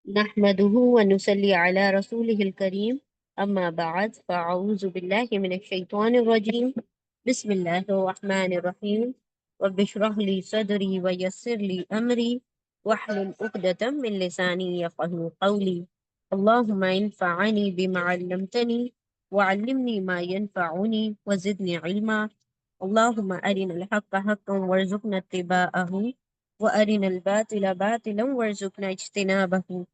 نحمده ونصلي على رسوله الكريم أما بعد فأعوذ بالله من الشيطان الرجيم بسم الله الرحمن الرحيم رب اشرح لي صدري ويسر لي أمري واحلل عقدة من لساني يفقهوا قولي اللهم انفعني بما علمتني وعلمني ما ينفعني وزدني علما اللهم أرنا الحق حقا وارزقنا اتباعه وأرنا الباطل باطلا وارزقنا اجتنابه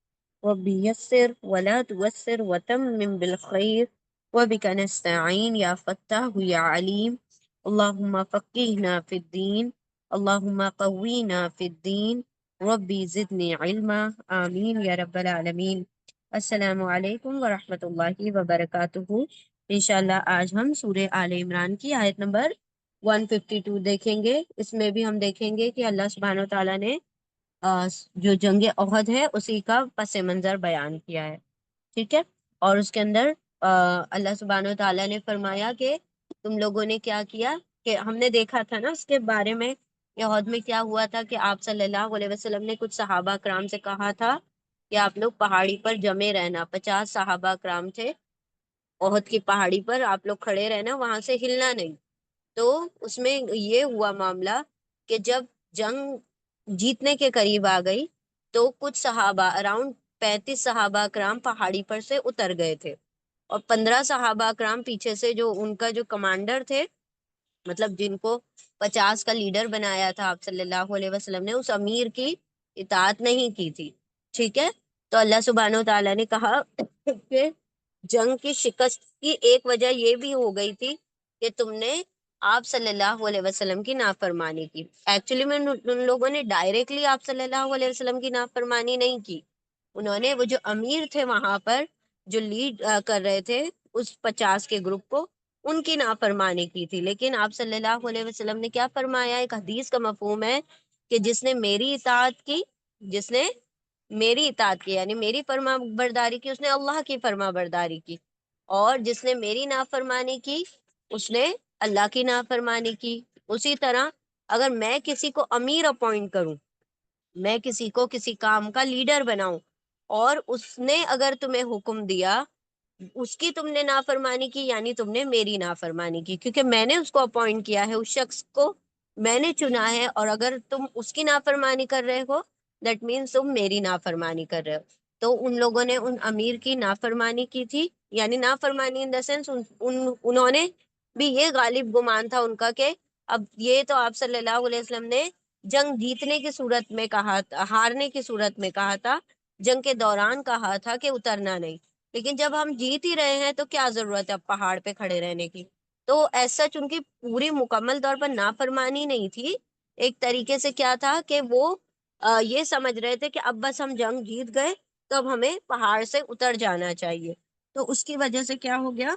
رب يسر ولا توسر وتمم بالخير وبك نستعين يا فتاح يا عليم اللهم فقهنا في الدين اللهم قوينا في الدين ربي زدني علما آمین یا رب العالمین۔ السلام علیکم ورحمۃ اللہ وبرکاتہ۔ انشاءاللہ آج ہم سورہ آل عمران کی آیت نمبر 152 دیکھیں گے۔ اس میں بھی ہم دیکھیں گے کہ اللہ سبحانہ و تعالیٰ نے جو جنگ احد ہے اسی کا پس منظر بیان کیا ہے، ٹھیک ہے۔ اور اس کے اندر اللہ سبحانہ و تعالیٰ نے فرمایا کہ تم لوگوں نے کیا کیا، کہ ہم نے دیکھا تھا نا اس کے بارے میں احد میں کیا ہوا تھا کہ آپ صلی اللہ علیہ وسلم نے کچھ صحابہ کرام سے کہا تھا کہ آپ لوگ پہاڑی پر جمے رہنا۔ 50 صحابہ کرام تھے، احد کی پہاڑی پر آپ لوگ کھڑے رہنا، وہاں سے ہلنا نہیں۔ تو اس میں یہ ہوا معاملہ کہ جب جنگ جیتنے کے قریب آ گئی تو کچھ صحابہ اراؤنڈ 35 صحابہ کرام پہاڑی پر سے اتر گئے تھے، اور 15 صحابہ کرام پیچھے سے، جو ان کا جو کمانڈر تھے، مطلب جن کو 50 کا لیڈر بنایا تھا آپ صلی اللہ علیہ وسلم نے، اس امیر کی اطاعت نہیں کی تھی، ٹھیک ہے۔ تو اللہ سبحانہ و تعالیٰ نے کہا کہ جنگ کی شکست کی ایک وجہ یہ بھی ہو گئی تھی کہ تم نے آپ صلی اللہ علیہ وسلم کی نافرمانی کی۔ ایکچولی میں ان لوگوں نے ڈائریکٹلی آپ صلی اللہ علیہ وسلم کی نافرمانی نہیں کی، انہوں نے وہ جو امیر تھے وہاں پر، جو لیڈ کر رہے تھے اس 50 کے گروپ کو، ان کی نافرمانی کی تھی۔ لیکن آپ صلی اللہ علیہ وسلم نے کیا فرمایا، ایک حدیث کا مفہوم ہے کہ جس نے میری اطاعت کی، جس نے میری اطاعت کی یعنی میری فرما برداری کی، اس نے اللہ کی فرما برداری کی، اور جس نے میری نافرمانی کی اس نے اللہ کی نافرمانی کی۔ اسی طرح اگر میں کسی کو امیر اپوائنٹ کروں، میں کسی کو کسی کام کا لیڈر بناؤں، اور اس نے اگر تمہیں حکم دیا، اس کی تم نے نافرمانی کی، یعنی تم نے میری نافرمانی کی، کیونکہ میں نے اس کو اپوائنٹ کیا ہے، اس شخص کو میں نے چنا ہے، اور اگر تم اس کی نافرمانی کر رہے ہو دیٹ مینس تم میری نافرمانی کر رہے ہو۔ تو ان لوگوں نے ان امیر کی نافرمانی کی تھی، یعنی نافرمانی ان دا سینس انہوں نے بھی یہ غالب گمان تھا ان کا کہ اب یہ تو آپ صلی اللہ علیہ وسلم نے جنگ جیتنے کی صورت میں کہا تھا، ہارنے کی صورت میں کہا تھا، جنگ کے دوران کہا تھا کہ اترنا نہیں، لیکن جب ہم جیت ہی رہے ہیں تو کیا ضرورت ہے اب پہاڑ پہ کھڑے رہنے کی۔ تو ایسا ان کی پوری مکمل طور پر نافرمانی نہیں تھی، ایک طریقے سے کیا تھا کہ وہ یہ سمجھ رہے تھے کہ اب بس ہم جنگ جیت گئے تو اب ہمیں پہاڑ سے اتر جانا چاہیے۔ تو اس کی وجہ سے کیا ہو گیا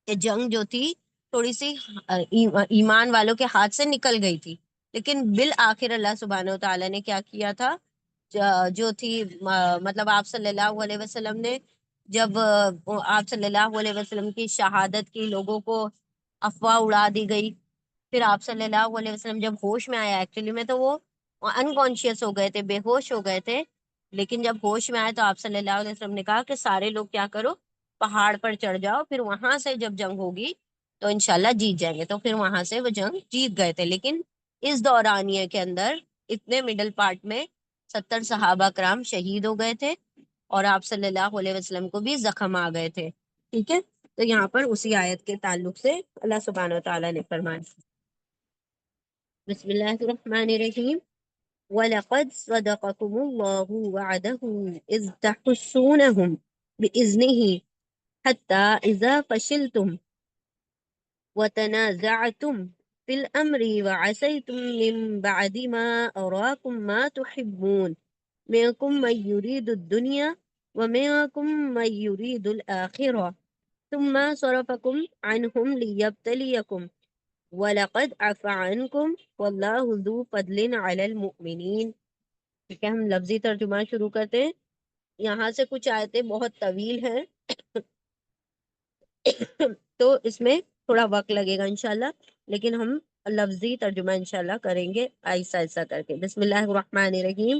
کہ جنگ جو تھی تھوڑی سی ایمان والوں کے ہاتھ سے نکل گئی تھی، لیکن بالآخر اللہ سبحانہ و تعالیٰ نے کیا کیا تھا، جو تھی مطلب آپ صلی اللہ علیہ وسلم نے جب آپ صلی اللہ علیہ وسلم کی شہادت کی لوگوں کو افواہ اڑا دی گئی، پھر آپ صلی اللہ علیہ وسلم جب ہوش میں آیا، ایکچولی میں تو وہ انکانشیس ہو گئے تھے، بے ہوش ہو گئے تھے، لیکن جب ہوش میں آئے تو آپ صلی اللہ علیہ وسلم نے کہا کہ سارے لوگ کیا کرو، پہاڑ پر چڑھ جاؤ، پھر وہاں سے جب جنگ ہوگی تو انشاءاللہ جیت جائیں گے۔ تو پھر وہاں سے وہ جنگ جیت گئے تھے، لیکن اس دورانیے کے اندر اتنے مڈل پارٹ میں 70 صحابہ کرام شہید ہو گئے تھے، اور آپ صلی اللہ علیہ وسلم کو بھی زخم آ گئے تھے، ٹھیک ہے۔ تو یہاں پر اسی آیت کے تعلق سے اللہ سبحانہ و تعالیٰ نے فرمایا، بسم اللہ الرحمن الرحیم وَلَقَدْ صَدَقَكُمُ اللَّهُ وَعْدَهُ إِذْ تَحُسُّونَهُمْ بِإِذْنِهِ حَتَّى إِذَا فَشِلْتُمْ وَتَنَازَعْتُمْ فِي الْأَمْرِ وَعَصَيْتُمْ مِنْ بَعْدِ مَا أَرَاكُمْ مَا تُحِبُّونَ مِنْكُمْ مَنْ يُرِيدُ الدُّنْيَا وَمِنْكُمْ مَنْ يُرِيدُ الْآخِرَةَ ثُمَّ صَرَفَكُمْ عَنْهُمْ لِيَبْتَلِيَكُمْ وَلَقَدْ عَفَا عَنْكُمْ وَاللَّهُ ذُو فَضْلٍ عَلَى الْمُؤْمِنِينَ۔ ٹھیک ہے، ہم لفظی ترجمہ شروع کرتے ہیں۔ یہاں سے کچھ آیتیں بہت طویل ہیں تو اس میں تھوڑا وقت لگے گا انشاءاللہ، لیکن ہم لفظی ترجمہ انشاءاللہ کریں گے آہستہ آہستہ کر کے۔ بسم اللہ الرحمن الرحیم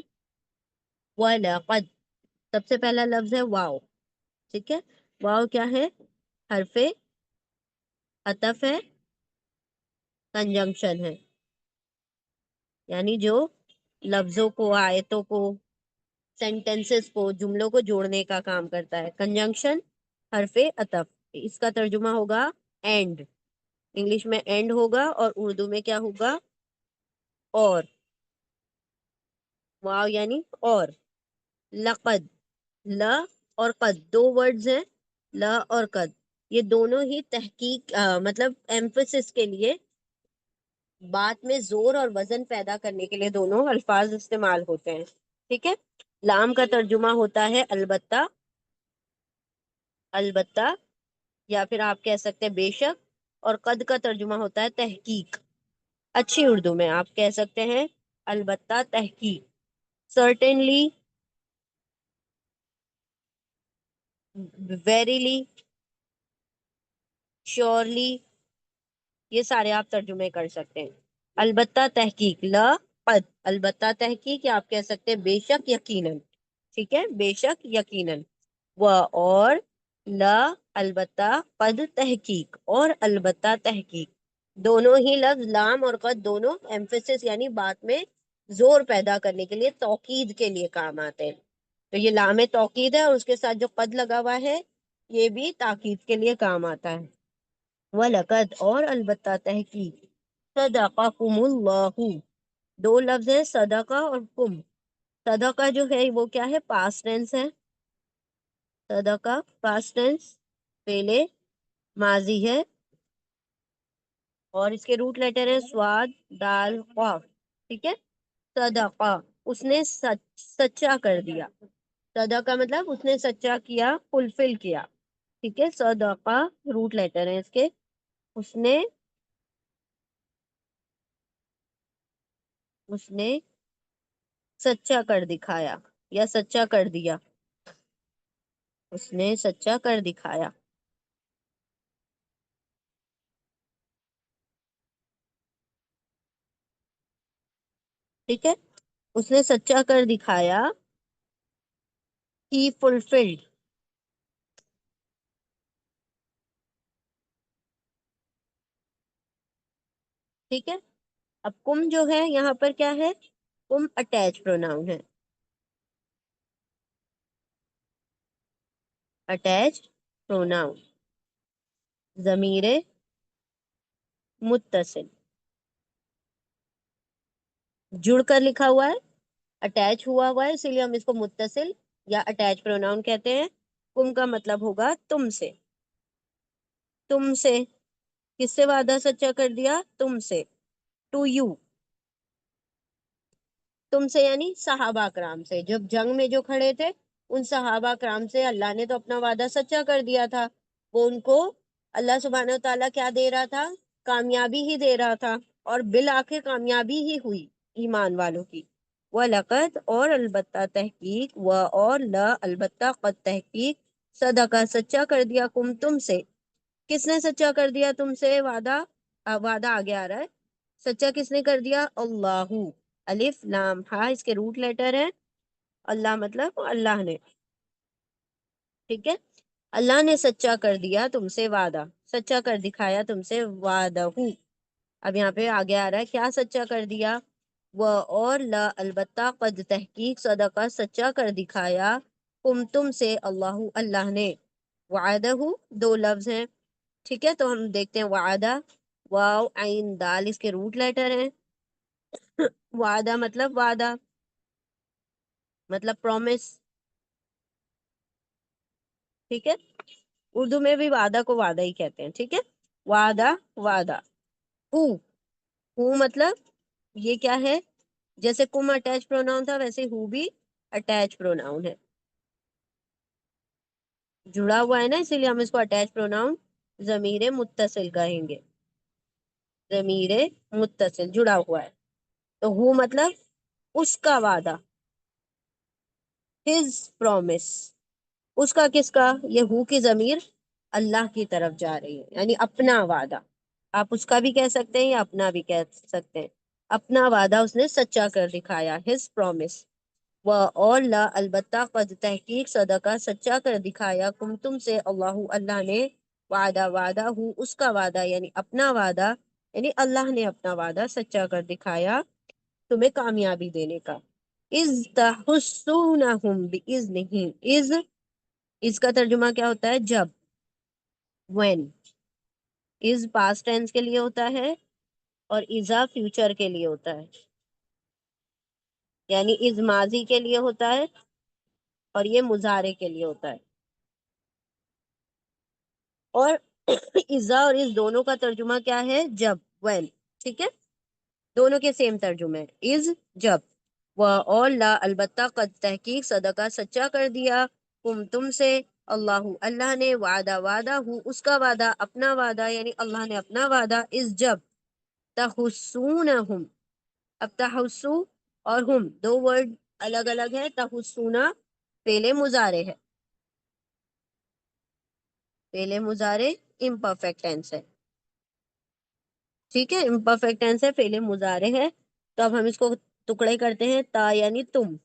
وَلَقَدْ سب سے پہلا لفظ ہے واو. ٹھیک ہے، واو کیا ہے؟ حرف عطف ہے، کنجنکشن ہے، یعنی جو لفظوں کو، آیتوں کو، سینٹینسز کو، جملوں کو جوڑنے کا کام کرتا ہے. کنجنکشن، حرف عطف. اس کا ترجمہ ہوگا اینڈ. انگلش میں اینڈ ہوگا اور اردو میں کیا ہوگا؟ اور. واو یعنی اور. لقد، لا اور قد دو ورڈز ہیں. لا اور قد یہ دونوں ہی تحقیق مطلب ایمفسس کے لیے، بات میں زور اور وزن پیدا کرنے کے لیے دونوں الفاظ استعمال ہوتے ہیں. ٹھیک ہے. لام کا ترجمہ ہوتا ہے البتہ، البتہ، یا پھر آپ کہہ سکتے ہیں بے شک. اور قد کا ترجمہ ہوتا ہے تحقیق. اچھی اردو میں آپ کہہ سکتے ہیں البتہ، تحقیق. سرٹنلی، ویریلی، شیورلی، یہ سارے آپ ترجمے کر سکتے ہیں. البتہ تحقیق، لا قد. البتہ تحقیق، یا آپ کہہ سکتے ہیں بے شک، یقیناً. ٹھیک ہے، بے شک، یقیناً. و اور، لا البتہ، قد تحقیق، اور البتہ تحقیق. دونوں ہی لفظ لام اور قد دونوں ایمفیسس یعنی بات میں زور پیدا کرنے کے لیے، توکید کے لیے کام آتے ہیں. تو یہ لام توکید ہے اور اس کے ساتھ جو قد لگا ہوا ہے یہ بھی تاکید کے لیے کام آتا ہے. وَلَقَدْ اور البتہ تحقیق. صدقکم اللہ. دو لفظ ہیں صدقہ اور کم. صدقہ جو ہے وہ کیا ہے؟ پاسٹ ٹینس ہے. صدقہ پاسٹ ٹینس، پہلے ماضی ہے، اور اس کے روٹ لیٹر ہے سواد، دال، قاف. ٹھیک ہے. صدقہ، اس نے سچا کر دیا. صدقہ مطلب اس نے سچا کیا، فلفل کیا. ٹھیک ہے. صدقہ روٹ لیٹر ہے اس کے. اس نے سچا کر دکھایا یا سچا کر دیا. اس نے سچا کر دکھایا. ٹھیک ہے. اس نے سچا کر دکھایا. He fulfilled. ٹھیک ہے. اب کم جو ہے یہاں پر کیا ہے؟ کم اٹیچ پروناؤن ہے. اٹیچ پروناؤن، ضمیر متصل جڑ کر لکھا ہوا ہے، اٹیچ ہوا ہوا ہے، اسی لیے ہم اس کو متصل یا اٹیچ پروناؤن کہتے ہیں. کم کا مطلب ہوگا تم سے. تم سے کس سے وعدہ سچا کر دیا؟ تم سے. To you. تم سے یعنی صحابہ کرام سے. جب جنگ میں جو کھڑے تھے ان صحابہ کرام سے اللہ نے تو اپنا وعدہ سچا کر دیا تھا. وہ ان کو اللہ سبحانہ و تعالیٰ کیا دے رہا تھا؟ کامیابی ہی دے رہا تھا، اور بالآخر کامیابی ہی ہوئی ایمان والوں کی. وَلَقَدْ اور البتہ تحقیق، و اور لا البتہ قد تحقیق، صدقہ سچا کر دیا، کم تم سے. کس نے سچا کر دیا تم سے وعدہ؟ وعدہ آگے آ رہا ہے. سچا کس نے کر دیا؟ اللہ. الف لام ہا اس کے روٹ لیٹر ہے. اللہ مطلب اللہ نے. ٹھیک ہے. اللہ نے سچا کر دیا تم سے وعدہ، سچا کر دکھایا تم سے وعدہ. اب یہاں پہ آگے آ رہا ہے کیا سچا کر دیا؟ وہ اور لا البتہ قد تحقیق صدقہ سچا کر دکھایا، تم سے اللہ اللہ نے. وعدہ دو لفظ ہیں. ٹھیک ہے. تو ہم دیکھتے ہیں وعدہ، واو عین دال اس کے روٹ لیٹر ہیں. وعدہ مطلب وعدہ، مطلب پرومس. ٹھیک ہے. اردو میں بھی وعدہ کو وعدہ ہی کہتے ہیں. ٹھیک ہے. وعدہ، وعدہ. ہو مطلب یہ کیا ہے؟ جیسے کم اٹیچ پروناؤن تھا ویسے ہو بھی اٹیچ پروناؤن ہے. جڑا ہوا ہے نا، اسی لیے ہم اس کو اٹیچ پروناؤن ضمیر متصل کہیں گے. ضمیر متصل جڑا ہوا ہے. تو ہو مطلب اس کا وعدہ، his promise. اس کا کس کا؟ یہ ہو کی ضمیر اللہ کی طرف جا رہی ہے، یعنی اپنا وعدہ. آپ اس کا بھی کہہ سکتے ہیں یا اپنا بھی کہہ سکتے ہیں. اپنا وعدہ اس نے سچا کر دکھایا، his promise. اور لا البتہ قد تحقیق صدقہ سچا کر دکھایا تم سے اللہ نے وعدہ ہو اس کا وعدہ یعنی اپنا وعدہ، یعنی اللہ نے اپنا وعدہ سچا کر دکھایا تمہیں کامیابی دینے کا۔ اذ تحسونہم باذنہ، از کا ترجمہ کیا ہوتا ہے؟ جب، when۔ از پاسٹ ٹینس کے لیے ہوتا ہے اور ازا فیوچر کے لیے ہوتا ہے، یعنی از ماضی کے لیے ہوتا ہے اور یہ مضارع کے لیے ہوتا ہے۔ اور ازا اور اس دونوں کا ترجمہ کیا ہے؟ جب، when۔ ٹھیک ہے، دونوں کے سیم ترجمے، از جب، اور لا البتہ قد تحقیق صدقہ سچا کر دیا تم سے اللہ نے وعدہ ہو اس کا وعدہ اپنا وعدہ، یعنی اللہ نے اپنا وعدہ، از جب تحسونہم، اب تحسو اور ہم دو ورڈ الگ الگ ہے۔ تحسونا پہلے مضارع ہے، پہلے مضارع امپرفیکٹ ٹینس ہے، ٹھیک ہے، امپرفیکٹ ٹینس ہے، پہلے مضارع ہے۔ تو اب ہم اس کو ٹکڑے کرتے ہیں، تا یعنی تم،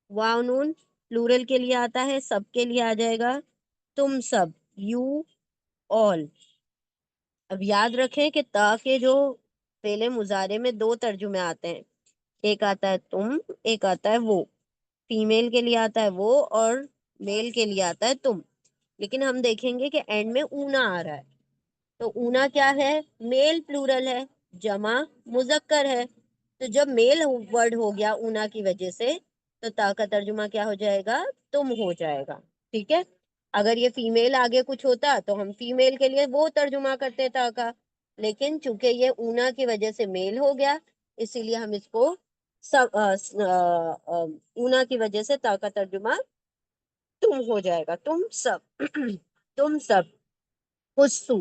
واو نون پلورل کے لیے آتا ہے، سب کے لیے آ جائے گا، تم سب، یو آل۔ اب یاد رکھیں کہ تا کے جو پہلے مضارع میں دو ترجمے آتے ہیں، ایک آتا ہے تم، ایک آتا ہے وہ، فیمیل کے لیے آتا ہے وہ اور میل کے لیے آتا ہے تم، لیکن ہم دیکھیں گے کہ اینڈ میں اونا آ رہا ہے، تو اونا کیا ہے؟ میل پلورل ہے، جمع مذکر ہے، تو جب میل ورڈ ہو گیا اونا کی وجہ سے تو تا کا ترجمہ کیا ہو جائے گا؟ تم ہو جائے گا، ٹھیک ہے۔ اگر یہ فیمیل آگے کچھ ہوتا تو ہم فیمیل کے لیے وہ ترجمہ کرتے تا کا، لیکن چونکہ یہ اونا کی وجہ سے میل ہو گیا اسی لیے ہم اس کو سب اونا کی وجہ سے تا کا ترجمہ تم ہو جائے گا، تم سب تم سب، خصو،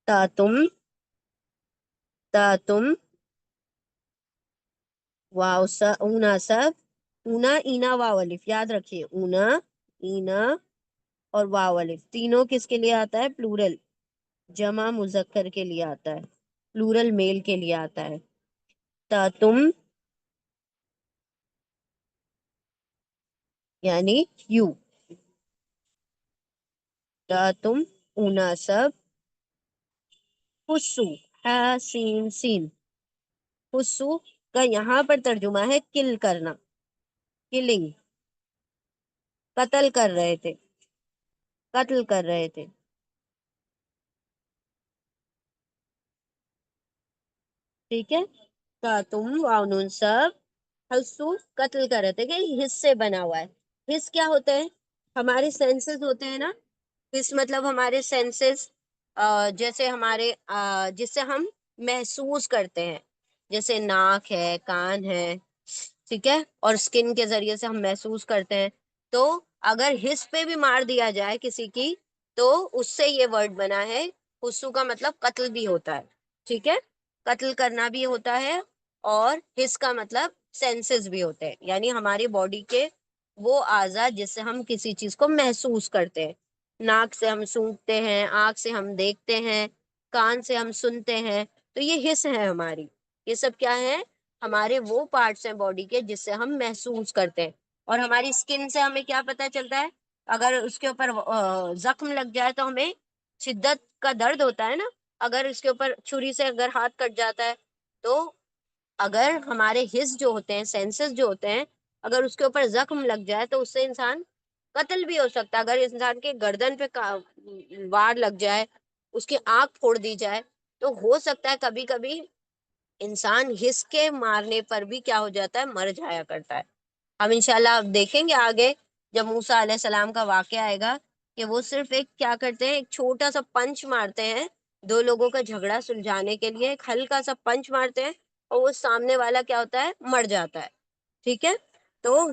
تا تم، واو اونا سب، اونا اینا واو الف، یاد رکھیے اونا اینا اور واو الف تینوں کس کے لیے آتا ہے؟ پلورل، جمع مذکر کے لیے آتا ہے، پلورل میل کے لیے آتا ہے۔ تا تم یعنی یو، تا تم اونا سب، خصو، سین، خصو کا یہاں پر ترجمہ ہے کل کرنا، کلنگ، قتل کر رہے تھے، قتل کر رہے تھے، ٹھیک ہے۔ تا تم واؤنون سب، حسو قتل کر رہے تھے، کہ حص سے بنا ہوا ہے۔ حص کیا ہوتے ہیں؟ ہمارے سینسز ہوتے ہیں نا، حص مطلب ہمارے سینسز، جیسے ہمارے جس سے ہم محسوس کرتے ہیں، جیسے ناک ہے، کان ہے، ٹھیک ہے، اور اسکن کے ذریعے سے ہم محسوس کرتے ہیں۔ تو اگر حص پہ بھی مار دیا جائے کسی کی تو اس سے یہ ورڈ بنا ہے، حصو کا مطلب قتل بھی ہوتا ہے، ٹھیک ہے، قتل کرنا بھی ہوتا ہے، اور حص کا مطلب سینسز بھی ہوتے ہیں، یعنی ہماری باڈی کے وہ اعضاء جس سے ہم کسی چیز کو محسوس کرتے ہیں۔ ناک سے ہم سونگھتے ہیں، آنکھ سے ہم دیکھتے ہیں، کان سے ہم سنتے ہیں، تو یہ حص ہے ہماری، یہ سب کیا ہے؟ ہمارے وہ پارٹس ہیں باڈی کے جس سے ہم محسوس کرتے ہیں۔ اور ہماری اسکن سے ہمیں کیا پتہ چلتا ہے؟ اگر اس کے اوپر زخم لگ جائے تو ہمیں شدت کا درد ہوتا ہے نا، اگر اس کے اوپر چھری سے اگر ہاتھ کٹ جاتا ہے تو اگر ہمارے حس جو ہوتے ہیں، سینسز جو ہوتے ہیں، اگر اس کے اوپر زخم لگ جائے تو اس سے انسان قتل بھی ہو سکتا ہے۔ اگر انسان کے گردن پہ وار لگ جائے، اس کی آنکھ پھوڑ دی جائے، تو ہو سکتا ہے کبھی کبھی انسان حس کے مارنے پر بھی کیا ہو جاتا ہے؟ مر جایا کرتا ہے۔ ہم انشاءاللہ اب دیکھیں گے آگے جب موسیٰ علیہ السلام کا واقعہ آئے گا کہ وہ صرف ایک کیا کرتے ہیں، ایک چھوٹا سا پنچ مارتے ہیں دو لوگوں کا جھگڑا سلجھانے کے لیے، ایک ہلکا سا پنچ مارتے ہیں اور وہ سامنے والا کیا ہوتا ہے؟ مر جاتا ہے، ٹھیک ہے۔ تو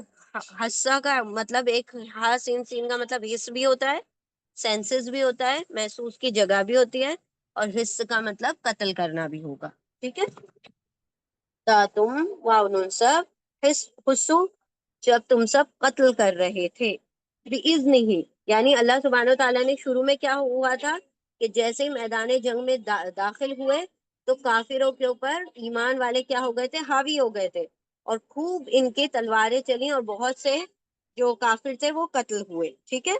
حصہ کا مطلب ایک سین کا مطلب حص بھی ہوتا ہے، سینسز بھی ہوتا ہے، محسوس کی جگہ بھی ہوتی ہے، اور حص کا مطلب قتل کرنا بھی ہوگا، ٹھیک ہے۔ تا تم واؤنون سب، حصو جب تم سب قتل کر رہے تھے، بِإِذْنِهِ نہیں، یعنی اللہ سبحانہ و تعالیٰ نے شروع میں کیا ہوا تھا کہ جیسے ہی میدان جنگ میں داخل ہوئے تو کافروں کے اوپر ایمان والے کیا ہو گئے تھے؟ حاوی ہو گئے تھے، اور خوب ان کی تلواریں چلی اور بہت سے جو کافر تھے وہ قتل ہوئے. ٹھیک ہے.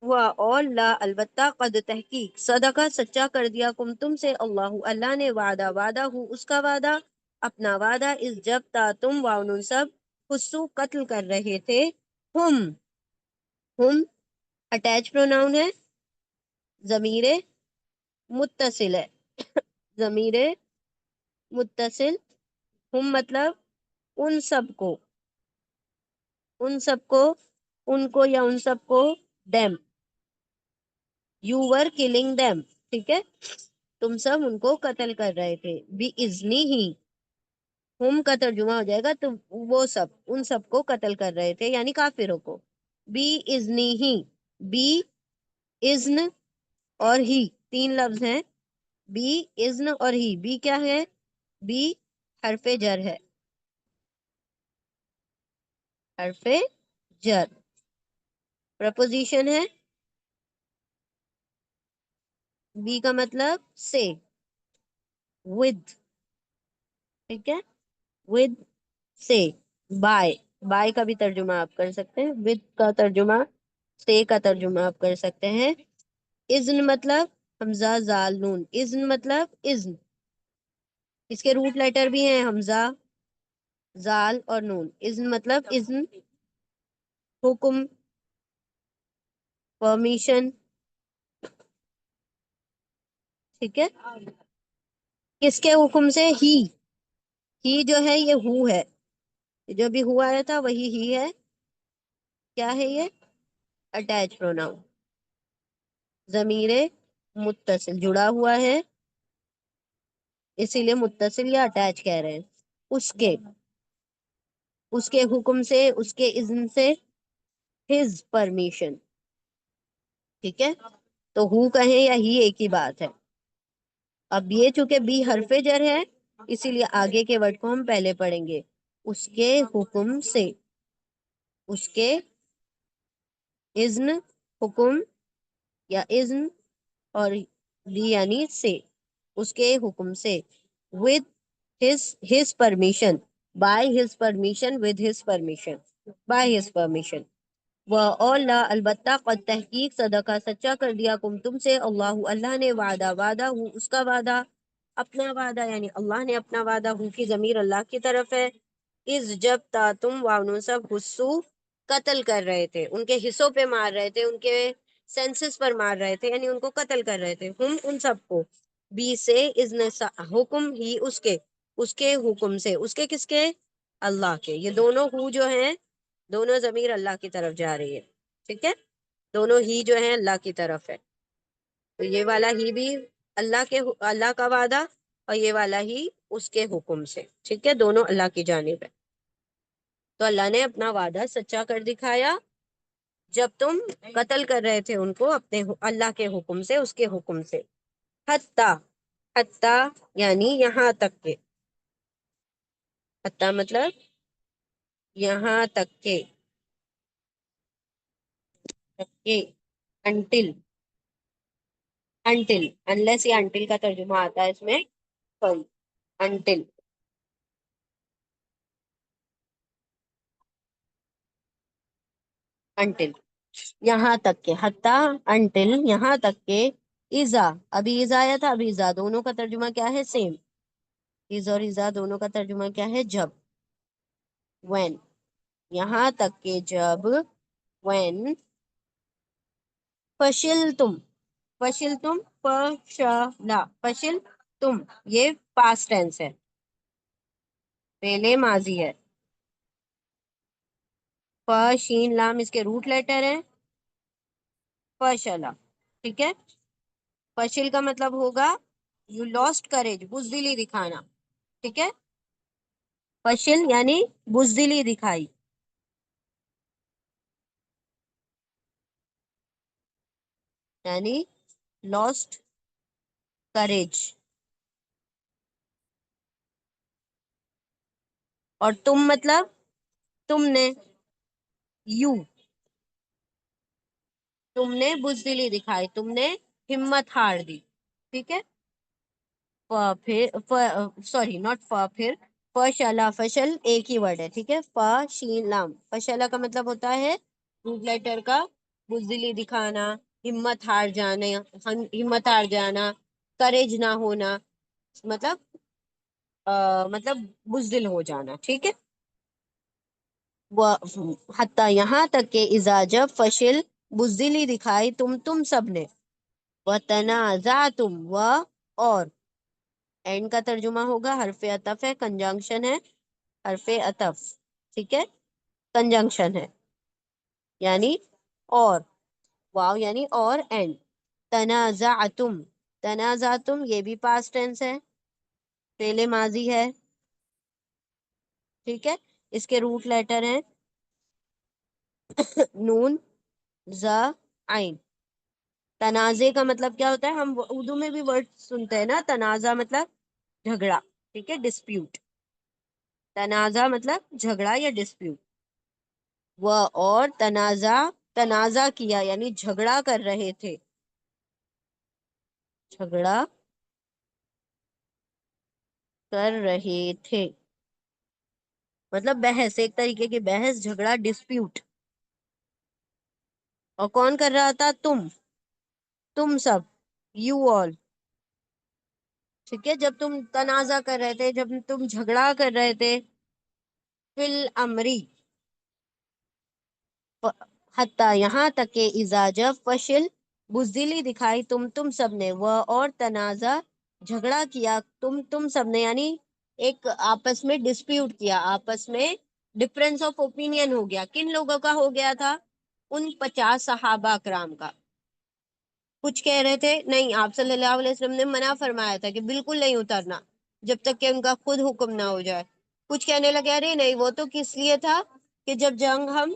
اور لا البتہ قد تحقیق صدقہ سچا کر دیا کم تم سے اللہ اللہ نے وعدہ ہو اس کا وعدہ اپنا وعدہ اس جب تا تم واؤن سب خصو قتل کر رہے تھے. ہم اٹیچ پروناؤن ہے، ضمیر متصل ہے. ضمیر متصل. ہم مطلب ان سب کو، ان کو یا ان سب کو. Them you were killing them. ٹھیک ہے. تم سب ان کو قتل کر رہے تھے. بھی ازنی ہی ہم کا ترجمہ ہو جائے گا تو وہ سب ان سب کو قتل کر رہے تھے یعنی کافروں کو. Be ازنی he. بی ازن اور ہی تین لفظ ہیں. بی ازن اور ہی. بی کیا ہے؟ بی حرف جر ہے. حرف جر. پرپوزیشن ہے. بی کا مطلب سے، ود. ٹھیک ہے. ود سے. بائے. بائے کا بھی ترجمہ آپ کر سکتے ہیں. ود کا ترجمہ، سے کا ترجمہ آپ کر سکتے ہیں. اذن مطلب حمزہ زال نون. اذن مطلب اذن. اس کے روٹ لیٹر بھی ہیں حمزہ، زال اور نون. اذن مطلب اذن، حکم، پرمیشن. ٹھیک ہے. کس کے حکم سے؟ ہی جو ہے یہ ہو ہے. جو بھی ہوا آیا تھا وہی ہی ہے. کیا ہے یہ؟ Attach pronoun. ضمیر متصل جڑا ہوا ہے اسی لیے متصل یا اٹیچ کہہ رہے ہیں. اس کے حکم سے، اس کے اذن سے. His permission. ٹھیک ہے. تو ہو کہیں یا ہی ایک ہی بات ہے. اب یہ چونکہ بی حرف جر ہے اسی لیے آگے کے ورڈ کو ہم پہلے پڑھیں گے. اس کے حکم سے. اس کے اذن، حکم یا اذن اور دی یعنی سے. اس کے حکم سے. with his permission. by his permission. with his permission. by his permission. اور لا البتہ قد تحقیق صدقہ سچا کر دیا کم تم سے اللہ اللہ نے وعدہ ہو اس کا وعدہ اپنا وعدہ یعنی اللہ نے اپنا وعدہ ہو کی ضمیر اللہ کی طرف ہے. اس جب تا تم واؤن سب حصو قتل کر رہے تھے، ان کے حصوں پہ مار رہے تھے، ان کے سینسس پر مار رہے تھے یعنی ان کو قتل کر رہے تھے. ہم ان سب کو. بی سے اذن حکم ہی اس کے حکم سے. اس کے کس کے؟ اللہ کے. یہ دونوں ہو جو ہیں دونوں ضمیر اللہ کی طرف جا رہی ہے. ٹھیک ہے. دونوں ہی جو ہیں اللہ کی طرف ہے. تو یہ والا ہی بھی اللہ کا وعدہ اور یہ والا ہی اس کے حکم سے. ٹھیک ہے. دونوں اللہ کی جانب ہے. تو اللہ نے اپنا وعدہ سچا کر دکھایا جب تم قتل کر رہے تھے ان کو اپنے اللہ کے حکم سے، اس کے حکم سے. حتی یعنی یہاں تک کے. حتی مطلب یہاں تک کے. انٹل. انلیس یا انٹل کا ترجمہ آتا ہے اس میں. انٹل. انٹل یہاں تک کے. حتی انٹل یہاں تک کے. ایزا ابھی ایزا آیا تھا. ابھی ایزا دونوں کا ترجمہ کیا ہے؟ سیم. ایز اور ایزا دونوں کا ترجمہ کیا ہے؟ جب. وین یہاں تک کہ جب. وین فشل تم فشل تم یہ پاسٹ ٹینس ہے، پہلے ماضی ہے. شین لام اس کے روٹ لیٹر ہے. فشلا. ٹھیک ہے. فشل کا مطلب ہوگا یو لاسٹ کریج، بزدلی دکھانا. ٹھیک ہے. فشل یعنی بزدلی دکھائی. یعنی لاسٹ کریج. اور تم مطلب تم نے. یو تم نے بزدلی دکھائی، تم نے ہمت ہار دی. ٹھیک ہے. پھر سوری ناٹ پھر فشلا، فشل ایک ہی ورڈ ہے، ٹھیک ہے. فشین لام، فشلا کا مطلب ہوتا ہے روٹ لیٹر کا بزدلی دکھانا، ہمت ہار جانا، ہمت ہار جانا، کریج نہ ہونا، مطلب مطلب بزدل ہو جانا، ٹھیک ہے. حتیٰ یہاں تک کہ اذا جب فشل بزدلی دکھائی تم سب نے، وتنازعتم اور اینڈ کا ترجمہ ہوگا حرف عطف ہے، کنجنکشن ہے، حرف عطف، ٹھیک ہے، کنجنکشن ہے یعنی اور، واو یعنی اور اینڈ. تنازعتم، تنازعتم یہ بھی پاسٹ ٹینس ہے، فعل ماضی ہے، ٹھیک ہے. اس کے روٹ لیٹر ہیں نون زا عین. تنازع کا مطلب کیا ہوتا ہے؟ ہم اردو میں بھی ورڈ سنتے ہیں نا، تنازع مطلب جھگڑا، ٹھیک ہے، ڈسپیوٹ. تنازع مطلب جھگڑا یا ڈسپیوٹ. وہ اور تنازع، تنازع کیا یعنی جھگڑا کر رہے تھے، جھگڑا کر رہے تھے مطلب بحث، ایک طریقے کی بحث، جھگڑا، ڈسپیوٹ. اور کون کر رہا تھا؟ تم سب، یو آل، ٹھیک ہے. جب تم تنازع کر رہے تھے، جب تم جھگڑا کر رہے تھے، فی الامری، حتیٰ یہاں تک کہ اذا جب فشل بزدلی دکھائی تم سب نے، وہ اور تنازع جھگڑا کیا تم سب نے، یعنی ایک آپس میں ڈسپیوٹ کیا، آپس میں ڈفرینس آف اوپینین ہو گیا. کن لوگوں کا ہو گیا تھا؟ ان 50 صحابہ کرام کا. کچھ کہہ رہے تھے نہیں، آپ صلی اللہ علیہ وسلم نے منع فرمایا تھا کہ بالکل نہیں اترنا جب تک کہ ان کا خود حکم نہ ہو جائے. کچھ کہنے لگے ارے نہیں، وہ تو کس لیے تھا کہ جب جنگ ہم